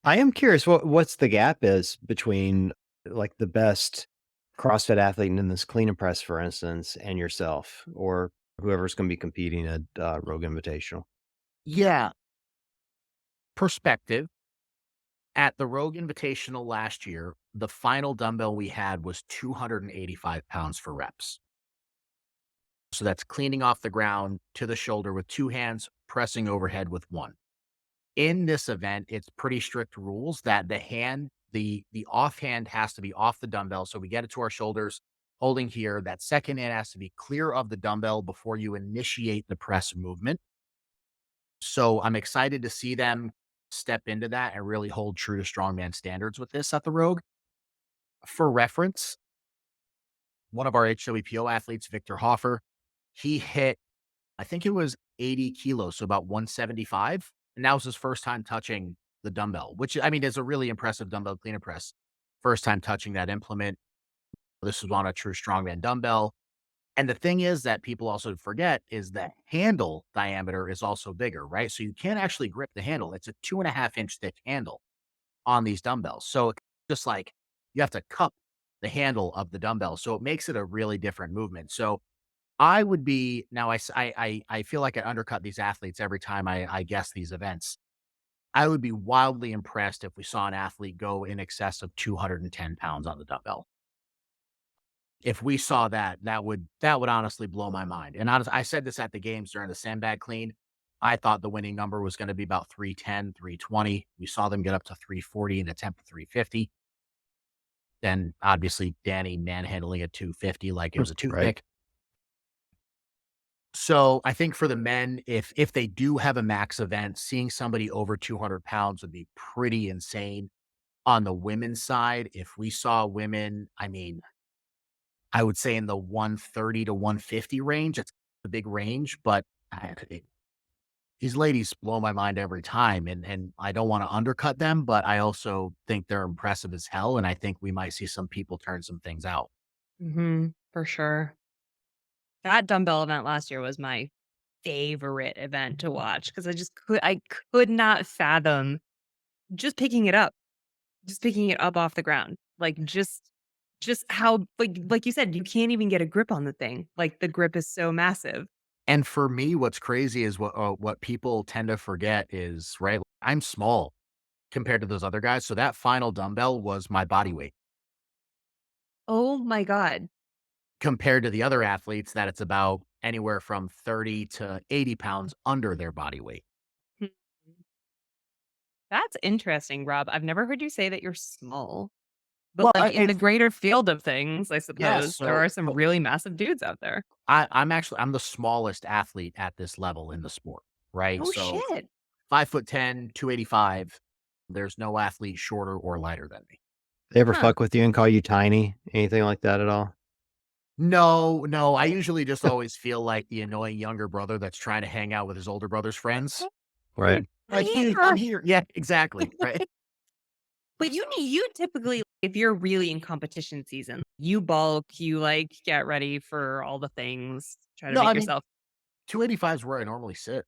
I am curious what's the gap is between, like, the best CrossFit athlete in this clean and press, for instance, and yourself or whoever's gonna be competing at, Rogue Invitational. Yeah, perspective. At the Rogue Invitational last year, the final dumbbell we had was 285 pounds for reps. So that's cleaning off the ground to the shoulder with 2 hands, pressing overhead with 1. In this event, it's pretty strict rules that the offhand has to be off the dumbbell. So we get it to our shoulders, holding here. That second hand has to be clear of the dumbbell before you initiate the press movement. So I'm excited to see them step into that and really hold true to strongman standards with this at the Rogue. For reference, one of our HWPO athletes, Victor Hoffer, he hit, I think it was 80 kilos, so about 175. And that was his first time touching the dumbbell, which I mean is a really impressive dumbbell clean and press. First time touching that implement. This was on a true strongman dumbbell. And the thing is that people also forget is the handle diameter is also bigger, right? So you can't actually grip the handle. It's a 2.5-inch thick handle on these dumbbells. So it's just like you have to cup the handle of the dumbbell. So it makes it a really different movement. So I would be now I feel like I undercut these athletes every time I guess these events. I would be wildly impressed if we saw an athlete go in excess of 210 pounds on the dumbbell. If we saw that, that would honestly blow my mind. And I said this at the games during the sandbag clean. I thought the winning number was going to be about 310, 320. We saw them get up to 340 and attempt to 350. Then obviously Danny manhandling at 250 like it was a Right. toothpick. So I think for the men, if they do have a max event, seeing somebody over 200 pounds would be pretty insane. On the women's side, if we saw women, I mean, I would say in the 130 to 150 range. It's a big range, but these ladies blow my mind every time. And I don't want to undercut them, but I also think they're impressive as hell. And I think we might see some people turn some things out. Mhm. For sure. That dumbbell event last year was my favorite event to watch because I could not fathom just picking it up off the ground. Like, just just how like you said, you can't even get a grip on the thing. Like, the grip is so massive. And for me, what's crazy is what people tend to forget is, right, I'm small compared to those other guys, so that final dumbbell was my body weight Oh my god. compared to the other athletes that it's about anywhere from 30 to 80 pounds under their body weight. Hmm. That's interesting, Rob. I've never heard you say that you're small, but, Well, like, in the it's greater field of things, I yeah, suppose, there are some really massive dudes out there. I'm the smallest athlete at this level in the sport, right? Oh, So shit. 5'10", 285. There's no athlete shorter or lighter than me. They ever Huh. fuck with you and call you tiny? Anything like that at all? No, no, I usually just always feel like the annoying younger brother that's trying to hang out with his older brother's friends. Right. Like, "Hey, I'm here." Yeah, exactly, right? But you typically, if you're really in competition season, you bulk, you, like, get ready for all the things, try to No, make I mean, yourself 285 is where I normally sit.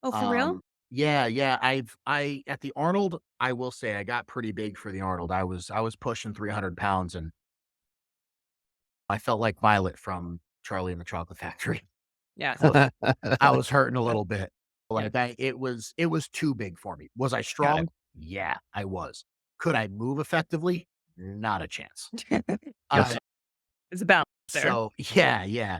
Oh, for real? Um, yeah, yeah, I at the Arnold, I will say I got pretty big for the Arnold. I was pushing 300 pounds, and I felt like Violet from Charlie and the Chocolate Factory. Yes. I was hurting a little bit. Yeah. Like, it was too big for me. Was I Got it. strong? Yeah, I was. Could I move effectively? Not a chance. Yes. Uh, There's a balance there. so yeah, yeah.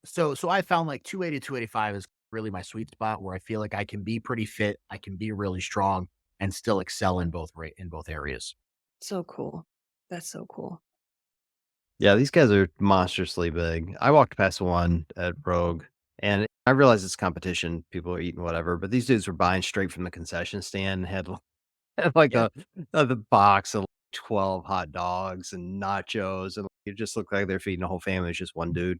So I found like 280, 285 is really my sweet spot where I feel like I can be pretty fit, I can be really strong and still excel in both areas. So cool. That's so cool. Yeah, these guys are monstrously big. I walked past one at Rogue, and I realized it's competition, people are eating whatever, but these dudes were buying straight from the concession stand and had, had like Yep. the box of 12 hot dogs and nachos, and it just looked like they're feeding a whole family, it's just one dude.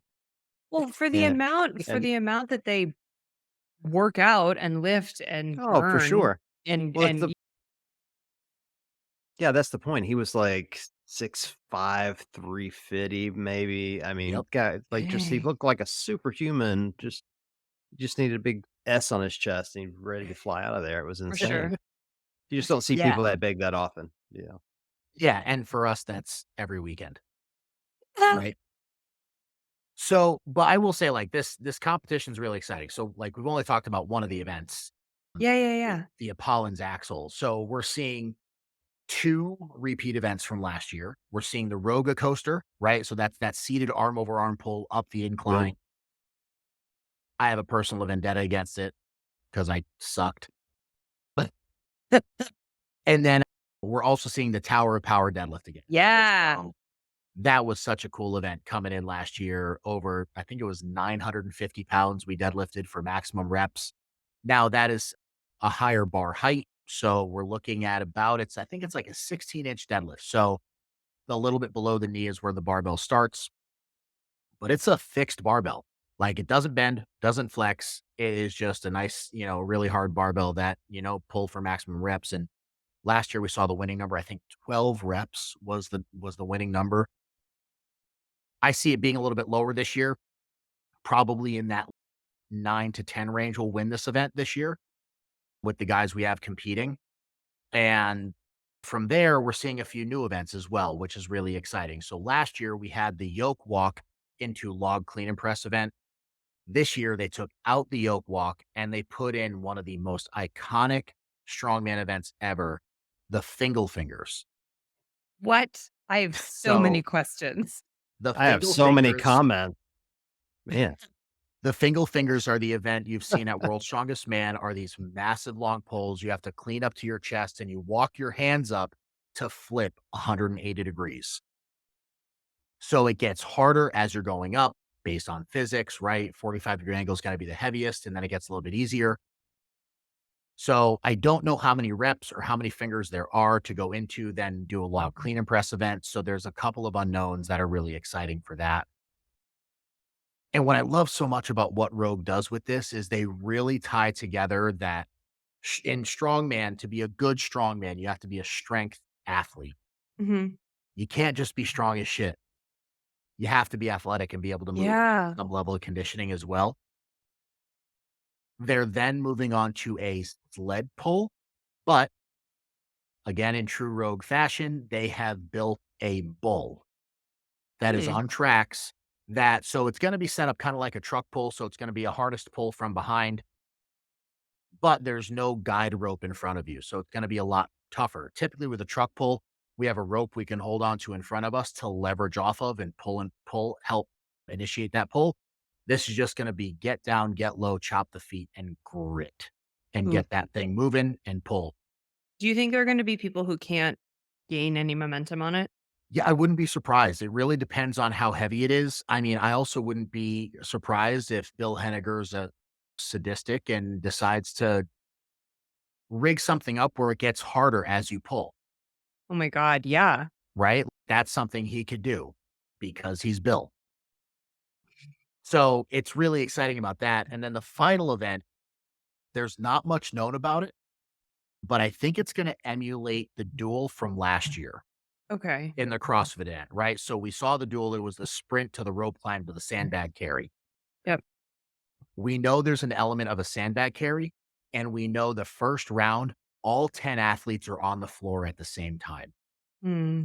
Well, And for and the amount that they work out and lift and oh, for burn sure. and Well, and yeah, that's the point. He was like 6'5", 350 maybe. I mean, Yep. guy, like, just he dang, looked like a superhuman, just needed a big S on his chest, and he's ready to fly out of there. It was for insane. sure. You just don't see Yeah. people that big that often, Yeah. And for us, that's every weekend. Ah, Right. So, but I will say like this competition is really exciting. So like we've only talked about one of the events, yeah, yeah, the, yeah. the Apollon's Axle. So we're seeing two repeat events from last year. We're seeing the Roga coaster, right? So that's that seated arm over arm pull up the yeah. incline. I have a personal vendetta against it because I sucked. But and then we're also seeing the Tower of Power deadlift again. Right? Yeah. So that was such a cool event coming in last year. Over, I think it was 950 pounds we deadlifted for maximum reps. Now that is a higher bar height. So we're looking at about I think it's like a 16-inch deadlift. So a little bit below the knee is where the barbell starts, but it's a fixed barbell. Like it doesn't bend, doesn't flex. It is just a nice, really hard barbell that, pull for maximum reps. And last year we saw the winning number. I think 12 reps was the winning number. I see it being a little bit lower this year, probably in that 9 to 10 range will win this event this year with the guys we have competing. And from there, we're seeing a few new events as well, which is really exciting. So last year we had the yoke walk into log clean and press event. This year they took out the yoke walk and they put in one of the most iconic strongman events ever, the Fingal Fingers. What? I have so many So questions. the I have Fingal so many Fingers comments. Man, The Fingal Fingers are the event you've seen at World's Strongest Man are these massive long poles. You have to clean up to your chest and you walk your hands up to flip 180 degrees. So it gets harder as you're going up based on physics, right? 45-degree angle is going to be the heaviest and then it gets a little bit easier. So I don't know how many reps or how many fingers there are to go into, then do a log clean and press event. So there's a couple of unknowns that are really exciting for that. And what I love so much about what Rogue does with this is they really tie together that in strongman, to be a good strongman, you have to be a strength athlete. Mhm. You can't just be strong as shit. You have to be athletic and be able to move Yeah. some level of conditioning as well. They're then moving on to a sled pull, but again, in true Rogue fashion, they have built a bull. that is Hmm. on tracks that so it's gonna be set up kinda like a truck pull, so it's gonna be a hardest pull from behind, but there's no guide rope in front of you, so it's gonna be a lot tougher. Typically, with a truck pull, we have a rope we can hold on to in front of us to leverage off of and pull, help initiate that pull. This is just gonna be get down, get low, chop the feet, and grit, and Ooh. get that thing moving and pull. Do you think there are going to be people who can't gain any momentum on it? Yeah, I wouldn't be surprised. It really depends on how heavy it is. I mean, I also wouldn't be surprised if Bill Henniger's a sadistic and decides to rig something up where it gets harder as you pull, Oh my God. Yeah. right? That's something he could do because he's Bill. So it's really exciting about that. And then the final event, there's not much known about it, but I think it's going to emulate the duel from last year Okay. in the CrossFit event, right? So we saw the duel. It was the sprint to the rope climb to the sandbag carry. Yep. We know there's an element of a sandbag carry, and we know the first round, all 10 athletes are on the floor at the same time. Hmm.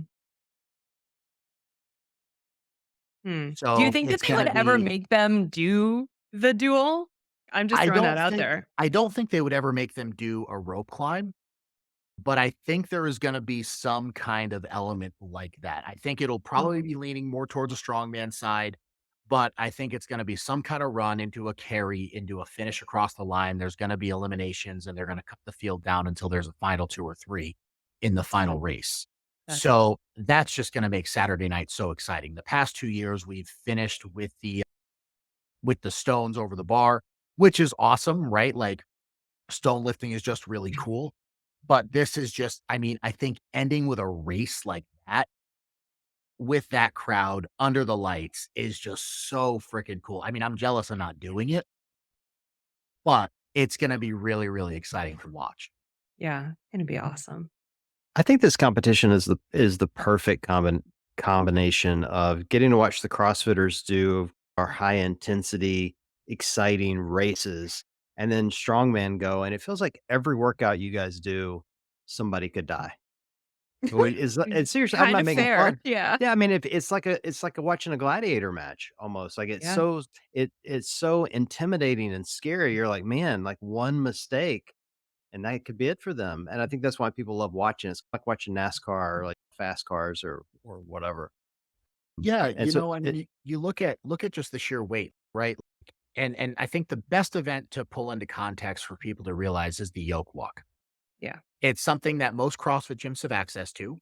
Hmm. Do you So think that it's they going would to ever be, make them do the duel? I'm just throwing that out there. I don't think they would ever make them do a rope climb, but I think there is going to be some kind of element like that. I think it'll Mm. probably be leaning more towards a strongman side, but I think it's going to be some kind of run into a carry, into a finish across the line. There's going to be eliminations and they're going to cut the field down until there's a final two or three in the final race. That So that's just going to make Saturday night so exciting. The past 2 years, we've finished with the stones over the bar, which is awesome, right? Like stone lifting is just really cool. But this is just, I mean, I think ending with a race like that with that crowd under the lights is just so freaking cool. I mean, I'm jealous of not doing it, but it's going to be really, really exciting to watch. yeah, gonna be awesome. I think this competition is the perfect combination of getting to watch the CrossFitters do our high intensity, exciting races, and then strongman go, and it feels like every workout you guys do, somebody could die. Wait, is it's seriously, I'm Kind not of making fair. fun. Yeah. Yeah, I mean, if it's like watching a gladiator match almost. Like Yeah. it's so intimidating and scary. You're like, man, like one mistake and that could be it for them. And I think that's why people love watching. It's like watching NASCAR or like fast cars or whatever. Yeah, And so I mean, it you look at just the sheer weight, right? And I think the best event to pull into context for people to realize is the yoke walk. Yeah. It's something that most CrossFit gyms have access to.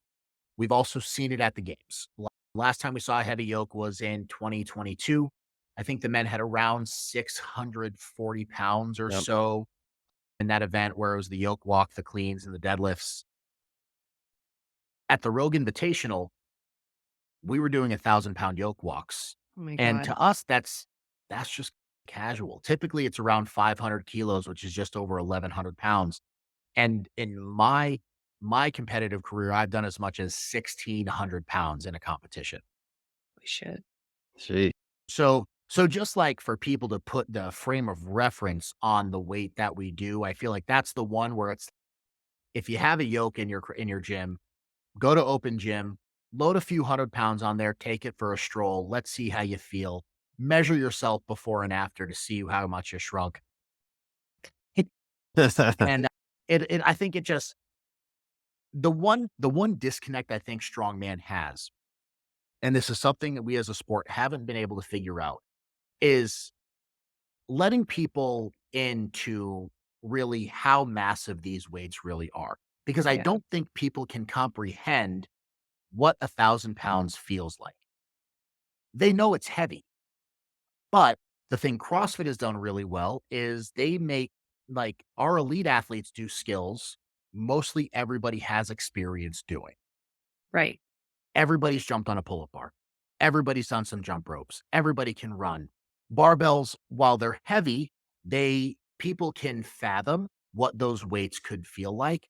We've also seen it at the games. Last time we saw a heavy yoke was in 2022. I think the men had around 640 pounds or yep. so in that event where it was the yoke walk, the cleans, and the deadlifts. At the Rogue Invitational, we were doing 1,000-pound yoke walks. Oh my And God. to us, that's just casual. Typically, it's around 500 kilos, which is just over 1,100 pounds. And in my competitive career, I've done as much as 1,600 pounds in a competition. Holy shit. Gee. So just like for people to put the frame of reference on the weight that we do, I feel like that's the one where it's if you have a yoke in your gym, go to open gym, load a few 100 pounds on there, take it for a stroll. Let's see how you feel. Measure yourself before and after to see how much you shrunk. It, and I think it just the one disconnect I think strongman has, and this is something that we as a sport haven't been able to figure out, is letting people into really how massive these weights really are. Because I Yeah. don't think people can comprehend what 1,000 pounds feels like. They know it's heavy, but the thing CrossFit has done really well is they make like our elite athletes do skills mostly everybody has experience doing. Right. Everybody's jumped on a pull-up bar. Everybody's done some jump ropes. Everybody can run. Barbells, while they're heavy, people can fathom what those weights could feel like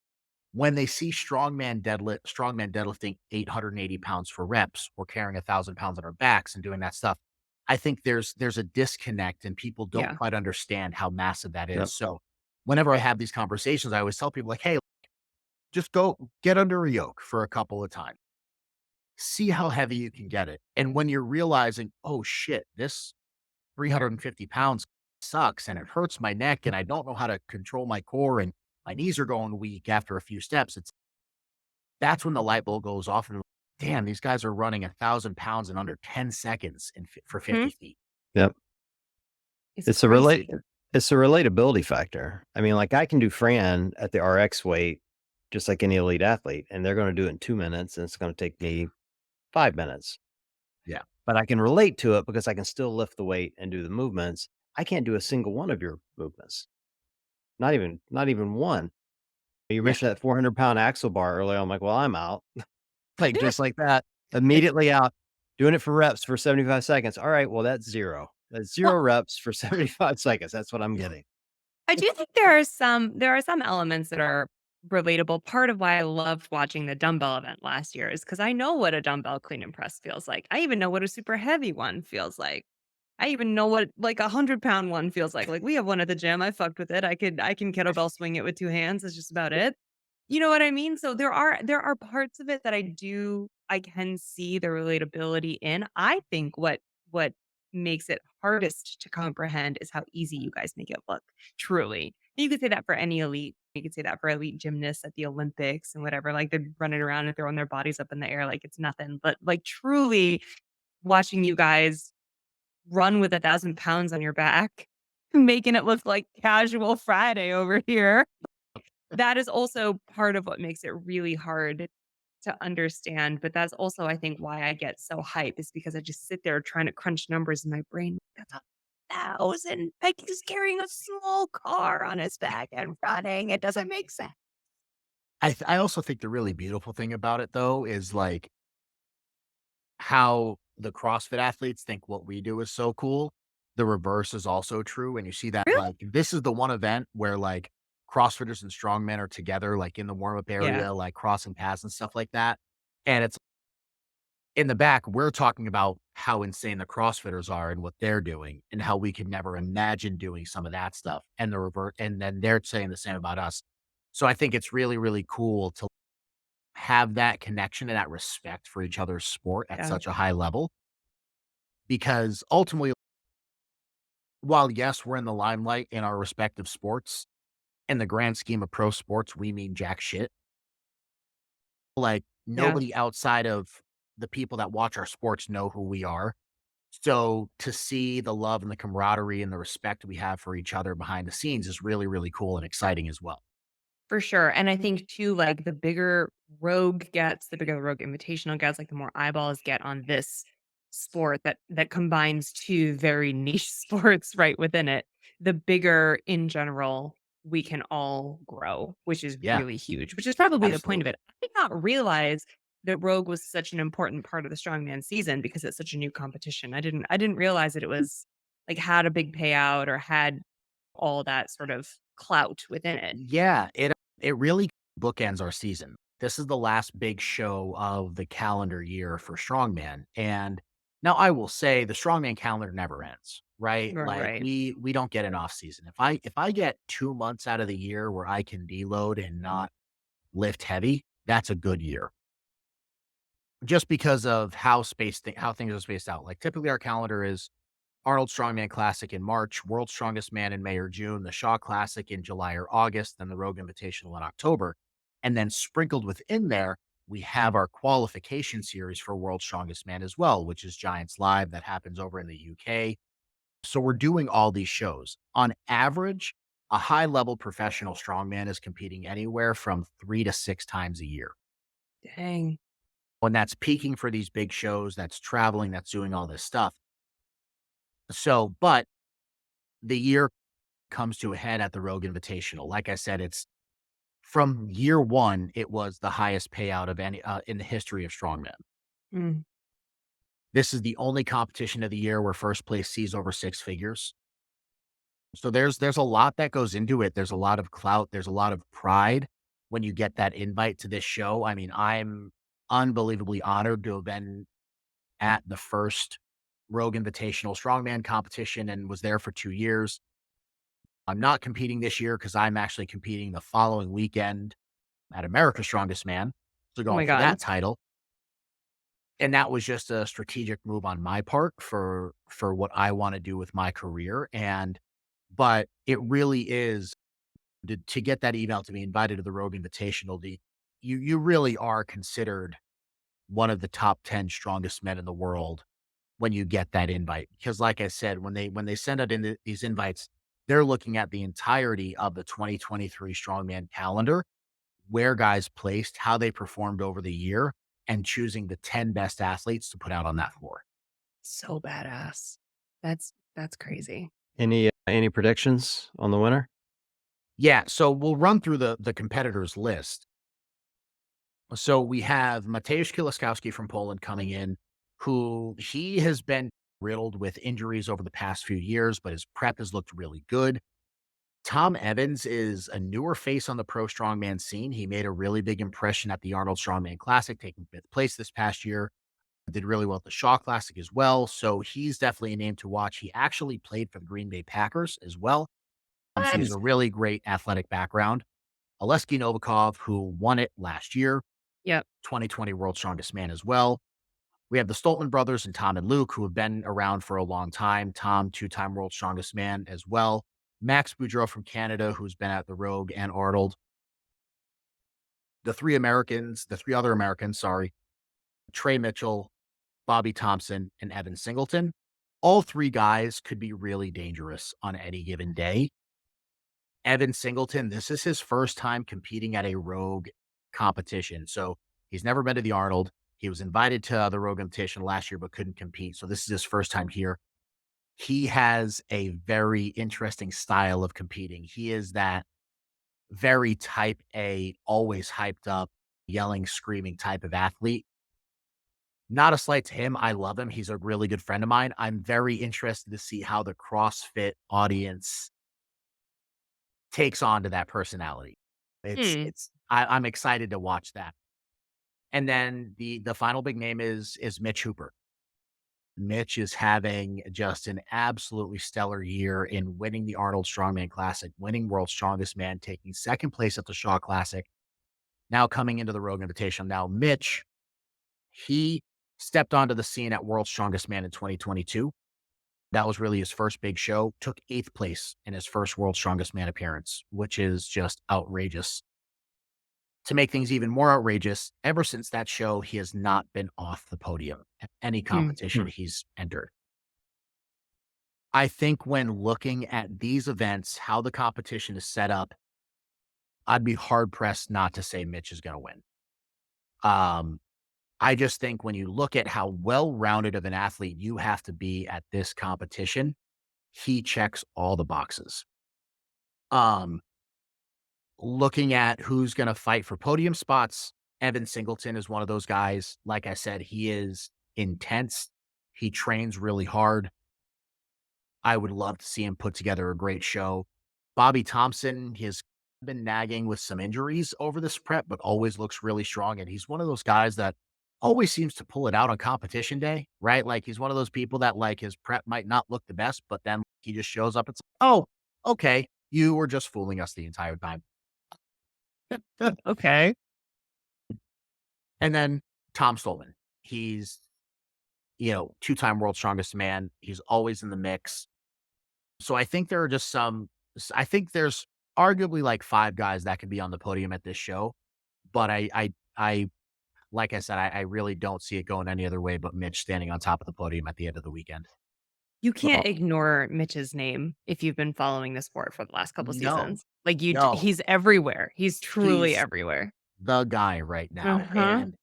when they see strongman deadlifting 880 pounds for reps or carrying 1,000 pounds on our backs and doing that stuff. I think there's a disconnect and people don't Yeah. quite understand how massive that Yep. is. So whenever I have these conversations, I always tell people like, hey, just go get under a yoke for a couple of times. see how heavy you can get it. And when you're realizing, oh shit, this 350 pounds sucks and it hurts my neck and I don't know how to control my core and my knees are going weak after a few steps. That's when the light bulb goes off and damn, these guys are running 1,000 pounds in under 10 seconds for Mhm. 50 feet. Yep. It's It's a relate crazy. it's a relatability factor. I mean, like, I can do Fran at the RX weight just like any elite athlete, and they're gonna do it in 2 minutes, and it's gonna take me 5 minutes. Yeah. But I can relate to it because I can still lift the weight and do the movements. I can't do a single one of your movements. Not even one. You Yeah. mentioned that 400-pound axle bar earlier. I'm like, "Well, I'm out." Like, just like that, immediately out, doing it for reps for 75 seconds. All right, well, that's 0. That's Well, 0 reps for 75 seconds. That's what I'm getting. I do think there are some elements that are relatable. Part of why I loved watching the dumbbell event last year is because I know what a dumbbell clean and press feels like. I even know what a super heavy one feels like. I even know what like 100-pound one feels like. Like we have one at the gym. I fucked with it. I can kettlebell swing it with 2 hands. That's just about it. You know what I mean? So there are parts of it that I can see the relatability in. I think what makes it hardest to comprehend is how easy you guys make it look, truly. You could say that for any elite. You could say that for elite gymnasts at the Olympics and whatever. Like they're running around and throwing their bodies up in the air like it's nothing. But like truly watching you guys run with 1,000 pounds on your back, making it look like casual Friday over here. That is also part of what makes it really hard to understand, but that's also, I think, why I get so hyped is because I just sit there trying to crunch numbers in my brain. That's 1,000. Like he's carrying a small car on his back and running. It doesn't make sense. I also think the really beautiful thing about it though is like how the CrossFit athletes think what we do is so cool. The reverse is also true. And you see that Really? like this is the one event where like CrossFitters and strongmen are together, like in the warm up Yeah. area, like crossing paths and stuff like that. And it's in the back, we're talking about how insane the CrossFitters are and what they're doing and how we could never imagine doing some of that stuff. And the revert, and then they're saying the same about us. So I think it's really, really cool to have that connection and that respect for each other's sport at Yeah. such a high level. Because ultimately, while yes, we're in the limelight in our respective sports, in the grand scheme of pro sports, we mean jack shit. Like Yeah. nobody outside of the people that watch our sports know who we are. So to see the love and the camaraderie and the respect we have for each other behind the scenes is really, really cool and exciting as well. For sure, and I think too, like, the bigger Rogue gets, the bigger the Rogue Invitational gets, like, the more eyeballs get on this sport that combines 2 very niche sports right within it, the bigger, in general, we can all grow, which is Yeah, really huge, which is probably the point of absolutely. it. I did not realize that Rogue was such an important part of the strongman season because it's such a new competition. I didn't realize that it was, like, had a big payout or had all that sort of clout within it. Yeah, it really bookends our season. This is the last big show of the calendar year for strongman, and now I will say the strongman calendar never ends, right? Right, Like right. we don't get an off season. If I get 2 months out of the year where I can deload and not lift heavy, that's a good year. Just because of how things are spaced out. Like typically our calendar is Arnold Strongman Classic in March, World's Strongest Man in May or June, the Shaw Classic in July or August, then the Rogue Invitational in October. And then sprinkled within there, we have our qualification series for World's Strongest Man as well, which is Giants Live that happens over in the UK. So we're doing all these shows. On average, a high level professional strongman is competing anywhere from 3 to 6 times a year. Dang. When that's peaking for these big shows, that's traveling, that's doing all this stuff. So, but the year comes to a head at the Rogue Invitational. Like I said, it's from year one, it was the highest payout of any in the history of strongman. Mm. This is the only competition of the year where first place sees over 6 figures. So there's a lot that goes into it. There's a lot of clout. There's a lot of pride when you get that invite to this show. I mean, I'm unbelievably honored to have been at the first Rogue Invitational strongman competition and was there for 2 years. I'm not competing this year because I'm actually competing the following weekend at America's Strongest Man. So Oh going my for god. that title. And that was just a strategic move on my part for what I wanna do with my career, but it really is to get that email to be invited to the Rogue Invitational, you really are considered one of the top 10 strongest men in the world when you get that invite. Because like I said, when they send out these invites, they're looking at the entirety of the 2023 strongman calendar, where guys placed, how they performed over the year, and choosing the 10 best athletes to put out on that floor. So badass. That's crazy. Any predictions on the winner? Yeah, so we'll run through the competitors list. So we have Mateusz Kieliszkowski from Poland coming in, who he has been riddled with injuries over the past few years, but his prep has looked really good. Tom Evans is a newer face on the pro strongman scene. He made a really big impression at the Arnold Strongman Classic, taking fifth place this past year. Did really well at the Shaw Classic as well. So he's definitely a name to watch. He actually played for the Green Bay Packers as well. So he has What? a really great athletic background. Oleksiy Novikov, who won it last year, Yep. 2020 World's Strongest Man as well. We have the Stoltman brothers and Tom and Luke, who have been around for a long time. Tom, two-time World's Strongest Man as well. Max Boudreau from Canada, who's been at the Rogue and Arnold. The three other Americans, sorry, Trey Mitchell, Bobby Thompson, and Evan Singleton. All three guys could be really dangerous on any given day. Evan Singleton, this is his first time competing at a Rogue competition. So he's never been to the Arnold. He was invited to the Rogue Invitational last year, but couldn't compete. So this is his first time here. He has a very interesting style of competing. He is that very type A, always hyped up, yelling, screaming type of athlete. Not a slight to him. I love him. He's a really good friend of mine. I'm very interested to see how the CrossFit audience takes on to that personality. Hmm. I'm excited to watch that. And then the final big name is Mitch Hooper. Mitch is having just an absolutely stellar year in winning the Arnold Strongman Classic, winning World's Strongest Man, taking second place at the Shaw Classic, now coming into the Rogue Invitational. Now, Mitch, he stepped onto the scene at World's Strongest Man in 2022. That was really his first big show, took eighth place in his first World's Strongest Man appearance, which is just outrageous. To make things even more outrageous, ever since that show, he has not been off the podium at any competition he's entered. I think when looking at these events, how the competition is set up, I'd be hard pressed not to say Mitch is going to win. Um, I just think when you look at how well rounded of an athlete you have to be at this competition, he checks all the boxes. Um, Looking at who's going to fight for podium spots, Evan Singleton is one of those guys. Like I said, he is intense. He trains really hard. I would love to see him put together a great show. Bobby Thompson, he has been nagging with some injuries over this prep, but always looks really strong. And he's one of those guys that always seems to pull it out on competition day, right? Like he's one of those people that like his prep might not look the best, but then he just shows up. It's oh, okay. You were just fooling us the entire time. Okay. And then Tom Stolman. He's, two-time world's strongest man. He's always in the mix. So I think there are just I think there's arguably like five guys that could be on the podium at this show. But like I said, I really don't see it going any other way but Mitch standing on top of the podium at the end of the weekend. You can't Well, ignore Mitch's name if you've been following the sport for the last couple No, seasons. Like no, he's everywhere. He's truly he's everywhere. the guy right now. Uh-huh. And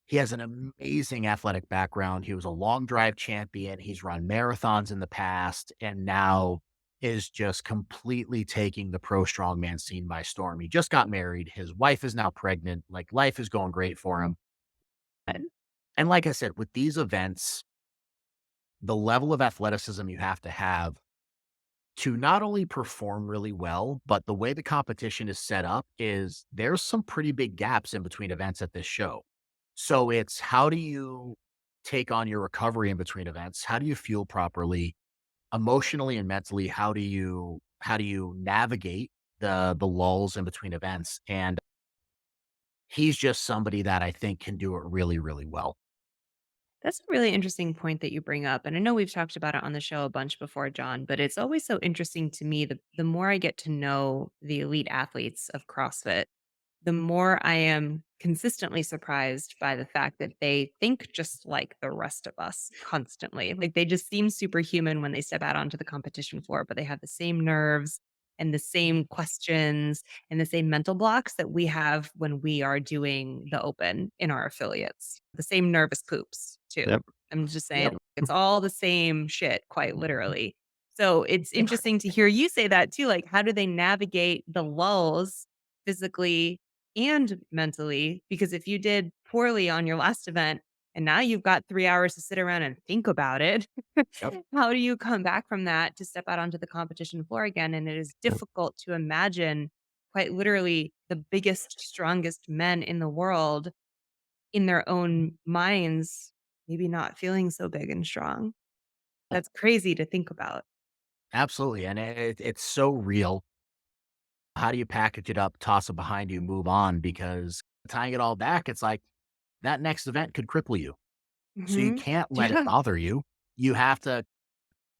he has an amazing athletic background. He was a long drive champion. He's run marathons in the past and now is just completely taking the pro strongman scene by storm. He just got married. His wife is now pregnant. Like life is going great for him. And like I said, with these events, the level of athleticism you have to not only perform really well, but the way the competition is set up is there's some pretty big gaps in between events at this show. So it's how do you take on your recovery in between events? How do you fuel properly, emotionally and mentally? How do you navigate the lulls in between events? And he's just somebody that I think can do it really, really well. That's a really interesting point that you bring up. And I know we've talked about it on the show a bunch before, John, but it's always so interesting to me the more I get to know the elite athletes of CrossFit, the more I am consistently surprised by the fact that they think just like the rest of us constantly. Like they just seem superhuman when they step out onto the competition floor, but they have the same nerves and the same questions and the same mental blocks that we have when we are doing the open in our affiliates. The same nervous poops, too. Yep. I'm just Yep. saying it's all the same shit, quite literally. So it's interesting to hear you say that too. Like, how do they navigate the lulls physically and mentally? Because if you did poorly on your last event and now you've got 3 hours to sit around and think about it, Yep. how do you come back from that to step out onto the competition floor again? And it is difficult to imagine quite literally the biggest, strongest men in the world in their own minds, maybe not feeling so big and strong. That's crazy to think about. Absolutely. And it's so real. How do you package it up, toss it behind you, move on? Because tying it all back, it's like that next event could cripple you. So you Mhm. can't let it Yeah. bother you. You have to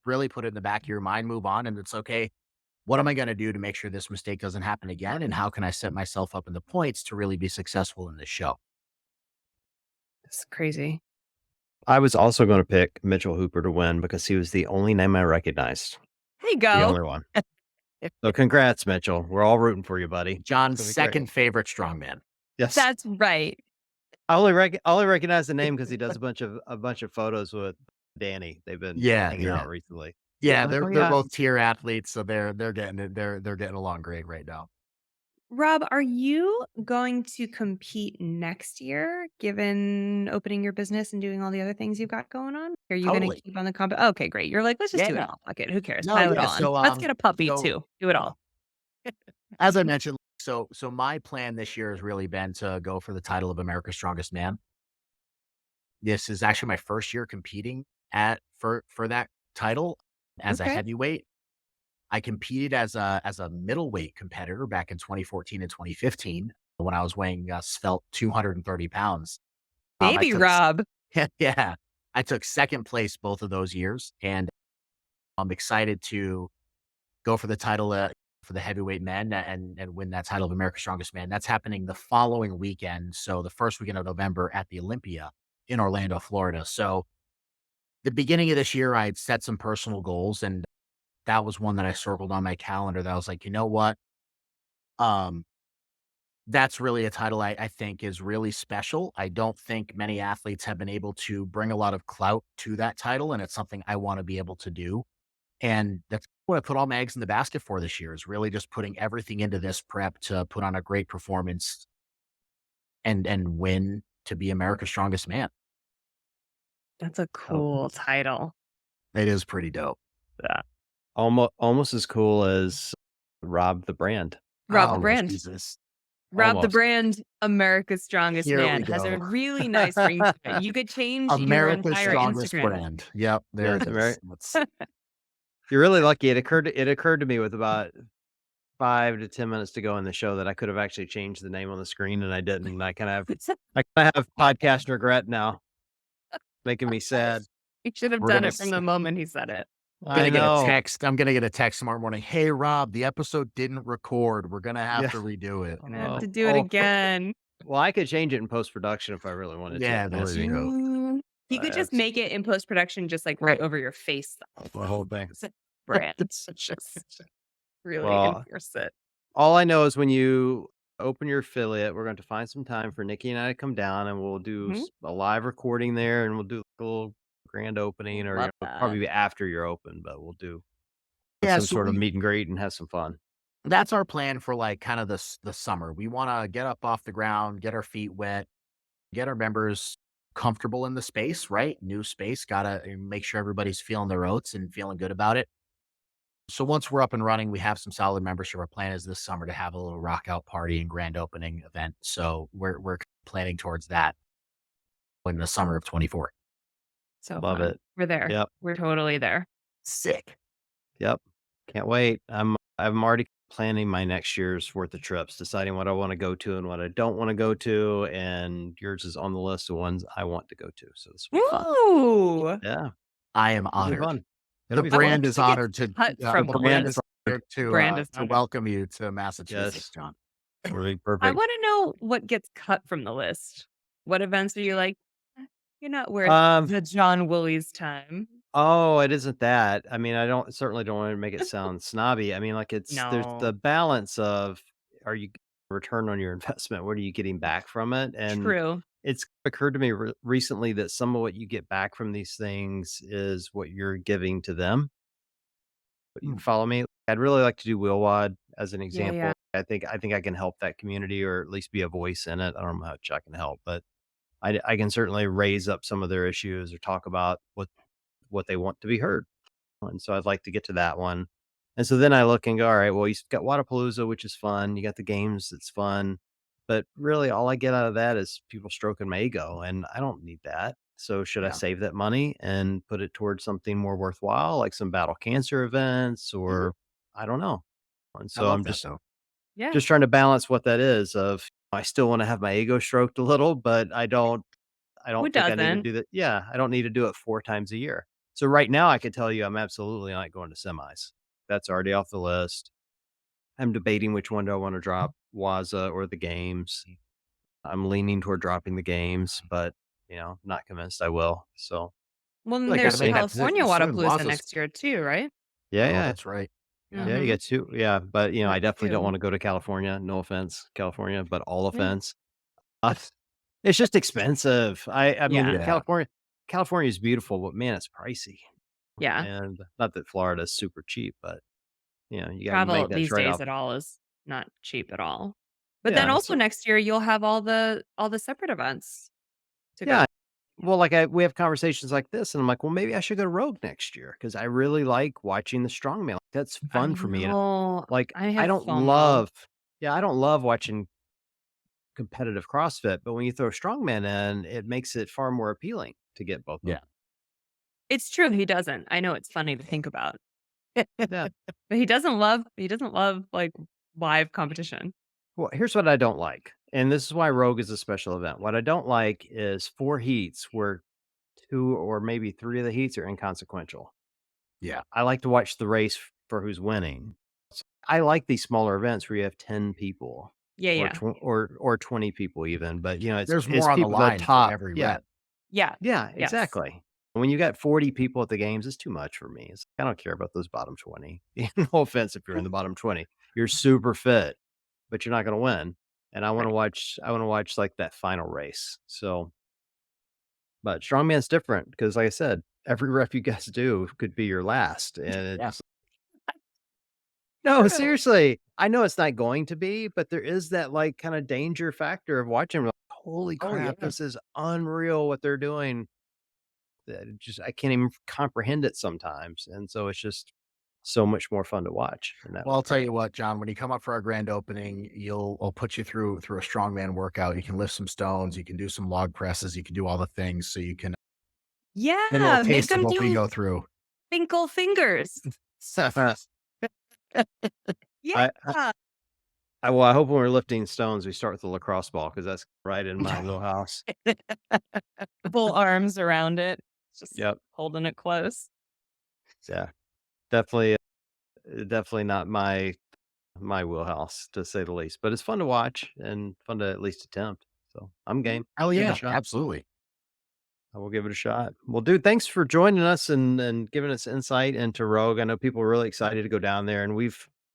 really put it in the back of your mind, move on. And it's okay. What am I going to do to make sure this mistake doesn't happen again? And how can I set myself up in the points to really be successful in this show? It's crazy. I was also gonna pick Mitchell Hooper to win because he was the only name I recognized, There you the go. only one. So congrats, Mitchell. We're all rooting for you, buddy. It's John's gonna be great. second favorite strongman. Yes. That's right. I only recognize the name because he does a bunch of photos with Danny. They've been Yeah, hanging yeah. out recently. Yeah, Oh, they're yeah. both tier athletes, so they're getting it. They're getting along great right now. Rob, are you going to compete next year, given opening your business and doing all the other things you've got going on? Are you gonna Totally. keep on the comp Okay, great. You're like, "Let's just do it Yeah. all. Fuck it. Who cares? No, Pile it yeah. on. Let's get a puppy So too. Do it all." as I mentioned, so my plan this year has really been to go for the title of America's Strongest Man. This is actually my first year competing at for that title as a Okay. heavyweight. I competed as a middleweight competitor back in 2014 and 2015 when I was weighing svelte 230 pounds. I Baby took Rob. yeah, I took second place both of those years, and I'm excited to go for the title for the heavyweight men and win that title of America's Strongest Man. That's happening the following weekend, so the first weekend of November at the Olympia in Orlando, Florida. So the beginning of this year, I had set some personal goals, and that was one that I circled on my calendar. That I was like, you know what? Um, that's really a title I think is really special. I don't think many athletes have been able to bring a lot of clout to that title, and it's something I want to be able to do. And that's what I put all my eggs in the basket for this year is really just putting everything into this prep to put on a great performance and win to be America's Strongest Man. That's a Oh, cool title. It is pretty dope. Yeah. almost as cool as Rob the brand. Rob the Oh, brand. Jesus. Rob the Almost. brand, America's Strongest Here Man we has a go. really nice ring to it. You could change your America's entire Strongest Instagram. Brand. Yep, there Yes, it is. you're really lucky. It occurred to me with about 5 to 10 minutes to go in the show that I could have actually changed the name on the screen, and I didn't. And I kinda have podcast regret now, making me sad. He should have We're done gonna it from the moment he said it. I know. I'm gonna get a text tomorrow morning. Hey Rob, the episode didn't record. We're gonna have Yeah. to redo it. Gonna have Oh, to do it oh, again. well, I could change it in post-production if I really wanted to, Yeah, there believe you me. go. You could just That's make it in post production, just like right over your face. the whole thing. Brand. Just really Well, enforce it. all I know is when you open your affiliate, we're going to find some time for Nikki and I to come down, and we'll do Mhm. a live recording there, and we'll do a little grand opening, or Love it'll that. probably be after you're open, but we'll do Yeah, some so sort of meet and greet and have some fun. that's our plan for like kind of the summer. We want to get up off the ground, get our feet wet, get our members comfortable in the space, right? New space, gotta make sure everybody's feeling their oats and feeling good about it. So once we're up and running, we have some solid membership. Our plan is this summer to have a little rock out party and grand opening event. So we're planning towards that in the summer of 24. So Love fun. it. We're there. Yep. We're totally there. Sick. Yep. Can't wait. I'm already planning my next year's worth of trips, deciding what I want to go to and what I don't want to go to. And yours is on the list of ones I want to go to. So this will be fun. Ooh. Yeah, I am it'll be honored. fun. The It'll be I fun. brand wonder is what gets honored to cut the from the brand is list. honored Brand is to honored. welcome you to Massachusetts, Yes, John. it'll be I perfect. wanna know what gets cut from the list. What events are you like, "You're not worth Um, the John Woolley's time." oh, it isn't that. I mean, I don't certainly don't want to make it sound snobby. I mean, like there's the No. balance of are you getting a return on your investment? What are you getting back from it? And True. it's occurred to me recently that some of what you get back from these things is what you're giving to them. You Hmm. follow me? I'd really like to do Wheel Wad as an Yeah, example. yeah. I think I can help that community or at least be a voice in it. I don't know how much I can help, but I can certainly raise up some of their issues or talk about what they want to be heard. And so I'd like to get to that one. And so then I look and go, all right, well, you got Wadapalooza, which is fun. You got the games, it's fun. But really, all I get out of that is people stroking my ego, and I don't need that. So should I Yeah. save that money and put it towards something more worthwhile, like some battle cancer events, Mhm. or I don't know. And I so love I'm that just though. Yeah. just trying to balance what that is. Of I still want to have my ego stroked a little, but I Who don't think I need to doesn't? do that. Yeah, I don't need to do it 4 times a year. So right now, I could tell you I'm absolutely not going to semis. That's already off the list. I'm debating which one do I wanna drop, Waza or the games. I'm leaning toward dropping the games, but, not convinced I will. So, Well, then Really we'll got to there's make see. that California decision soon. Wadapalooza Waza's. next year too, right? Yeah, Oh, yeah. that's right. Yeah. Yeah, you Mhm. get 2 yeah, but, I That's definitely don't 2. wanna go to California. No offense, California, but all Yeah. offense. Uh, it's just expensive. I mean, Yeah. Yeah. California is beautiful, but man, it's pricey. Yeah. And not that Florida is super cheap, but, you gotta Travel make that these days trade-off. at all is not cheap at all. But then Yeah, also so next year, you'll have all the separate events to yeah. go. Well, like, we have conversations like this, and I'm like, "Well, maybe I should go to Rogue next year because I really like watching the strongman. Like, that's I fun for me, and, know. like, I I have don't FOMO. love yeah, I don't love watching competitive CrossFit, but when you throw strongman in, it makes it far more appealing to get both of Yeah. them. It's true, he doesn't. I know it's funny to think about. Yeah. But he doesn't love, like, live competition. Well, here's what I don't like, and this is why Rogue is a special event. What I don't like is 4 heats where 2 or maybe 3 of the heats are inconsequential. Yeah. I like to watch the race for who's winning. I like these smaller events where you have 10 people Yeah, or yeah. 20 people even, but, There's it's more on the people that line for top every yeah, rep. Yeah. yeah, Yes. exactly. When you got 40 people at the games, it's too much for me. I don't care about those bottom 20. No offense if you're in the bottom 20. You're super fit, but you're not gonna win, and Right. I wanna watch, like, that final race. So but strongman's different because, like I said, every rep you guys do could be your last, and Yeah. it's no, True. seriously. I know it's not going to be, but there is that, like, kinda danger factor of watching, like, "Holy Oh yeah. crap, this is unreal what they're doing." That it just I can't even comprehend it sometimes, and so it's just so much more fun to watch in that Well, I'll tell regard. you what, John, when you come up for our grand opening, I'll put you through a strongman workout. You can lift some stones, you can do some log presses, you can do all the things so you can get a little Yeah, make taste of them what we do go through. Finkel fingers. So, Yeah. I well, I hope when we're lifting stones, we start with the lacrosse ball because that's right in my wheelhouse. Full arms around it, just Yep. holding it close. Yeah. Definitely, definitely not my wheelhouse, to say the least, but it's fun to watch and fun to at least attempt. So, I'm Yeah. game. hell Give it a yeah, shot. absolutely. I will give it a shot. Well, dude, thanks for joining us and giving us insight into Rogue. I know people are really excited to go down there, and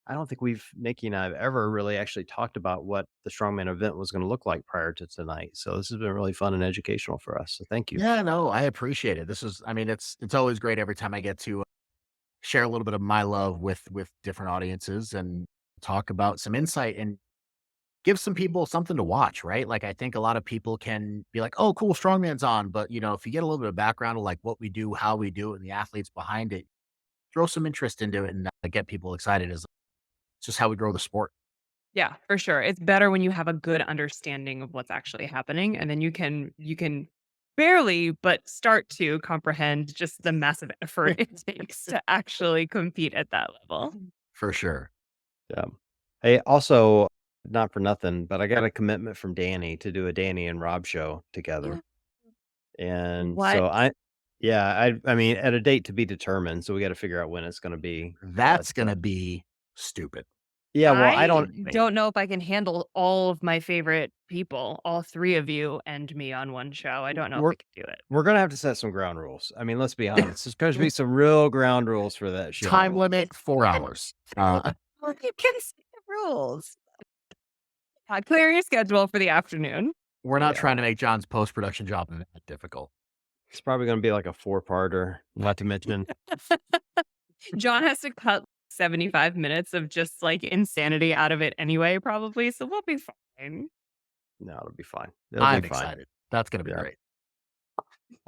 I don't think Nikki and I have ever really actually talked about what the Strongman event was going to look like prior to tonight. So this has been really fun and educational for us. So thank you. Yeah, no, I appreciate it. I mean, it's always great every time I get to share a little bit of my love with different audiences and talk about some insight and give some people something to watch, right? Like I think a lot of people can be like, "Oh, cool, strongman's on," but if you get a little bit of background of like what we do, how we do it, and the athletes behind it, throw some interest into it and get people excited. Is just how we grow the sport. Yeah, for sure. It's better when you have a good understanding of what's actually happening, and then you can barely but start to comprehend just the massive effort it takes to actually compete at that level. For sure. Yeah. Hey, also, not for nothing, but I got a commitment from Danny to do a Danny and Rob show together. And What? so I mean, at a date to be determined, so we gotta figure out when it's gonna be, but, That's gonna be stupid. yeah, well, I I don't don't know if I can handle all of my favorite people, all 3 of you and me on one show. I don't know if we're I could do it. we're gonna have to set some ground rules. I mean, let's be honest, there's gonna be some real ground rules for that Time show. limit, 4 hours. Well, you can set the rules. Clear your schedule for the afternoon. We're not Yeah, trying to make John's post-production job that difficult. it's probably gonna be like a four-parter, not to mention John has to cut 75 minutes of just, like, insanity out of it anyway, probably, so we'll be fine. no, it'll be fine. It'll be I'm fine. excited. That's gonna be Yeah. great.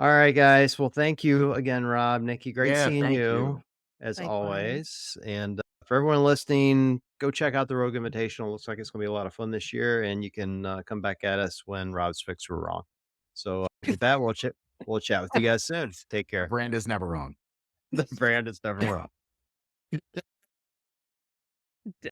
Alright, guys. Well, thank you again, Rob, Nikki. Great Yeah, seeing thank you you. as Likewise. always. And for everyone listening, go check out the Rogue Invitational. Looks like it's going to be a lot of fun this year, and you can come back at us when Rob's picks were wrong. So with that, we'll chat with you guys soon. Take care. Brand is never wrong. The brand is never wrong.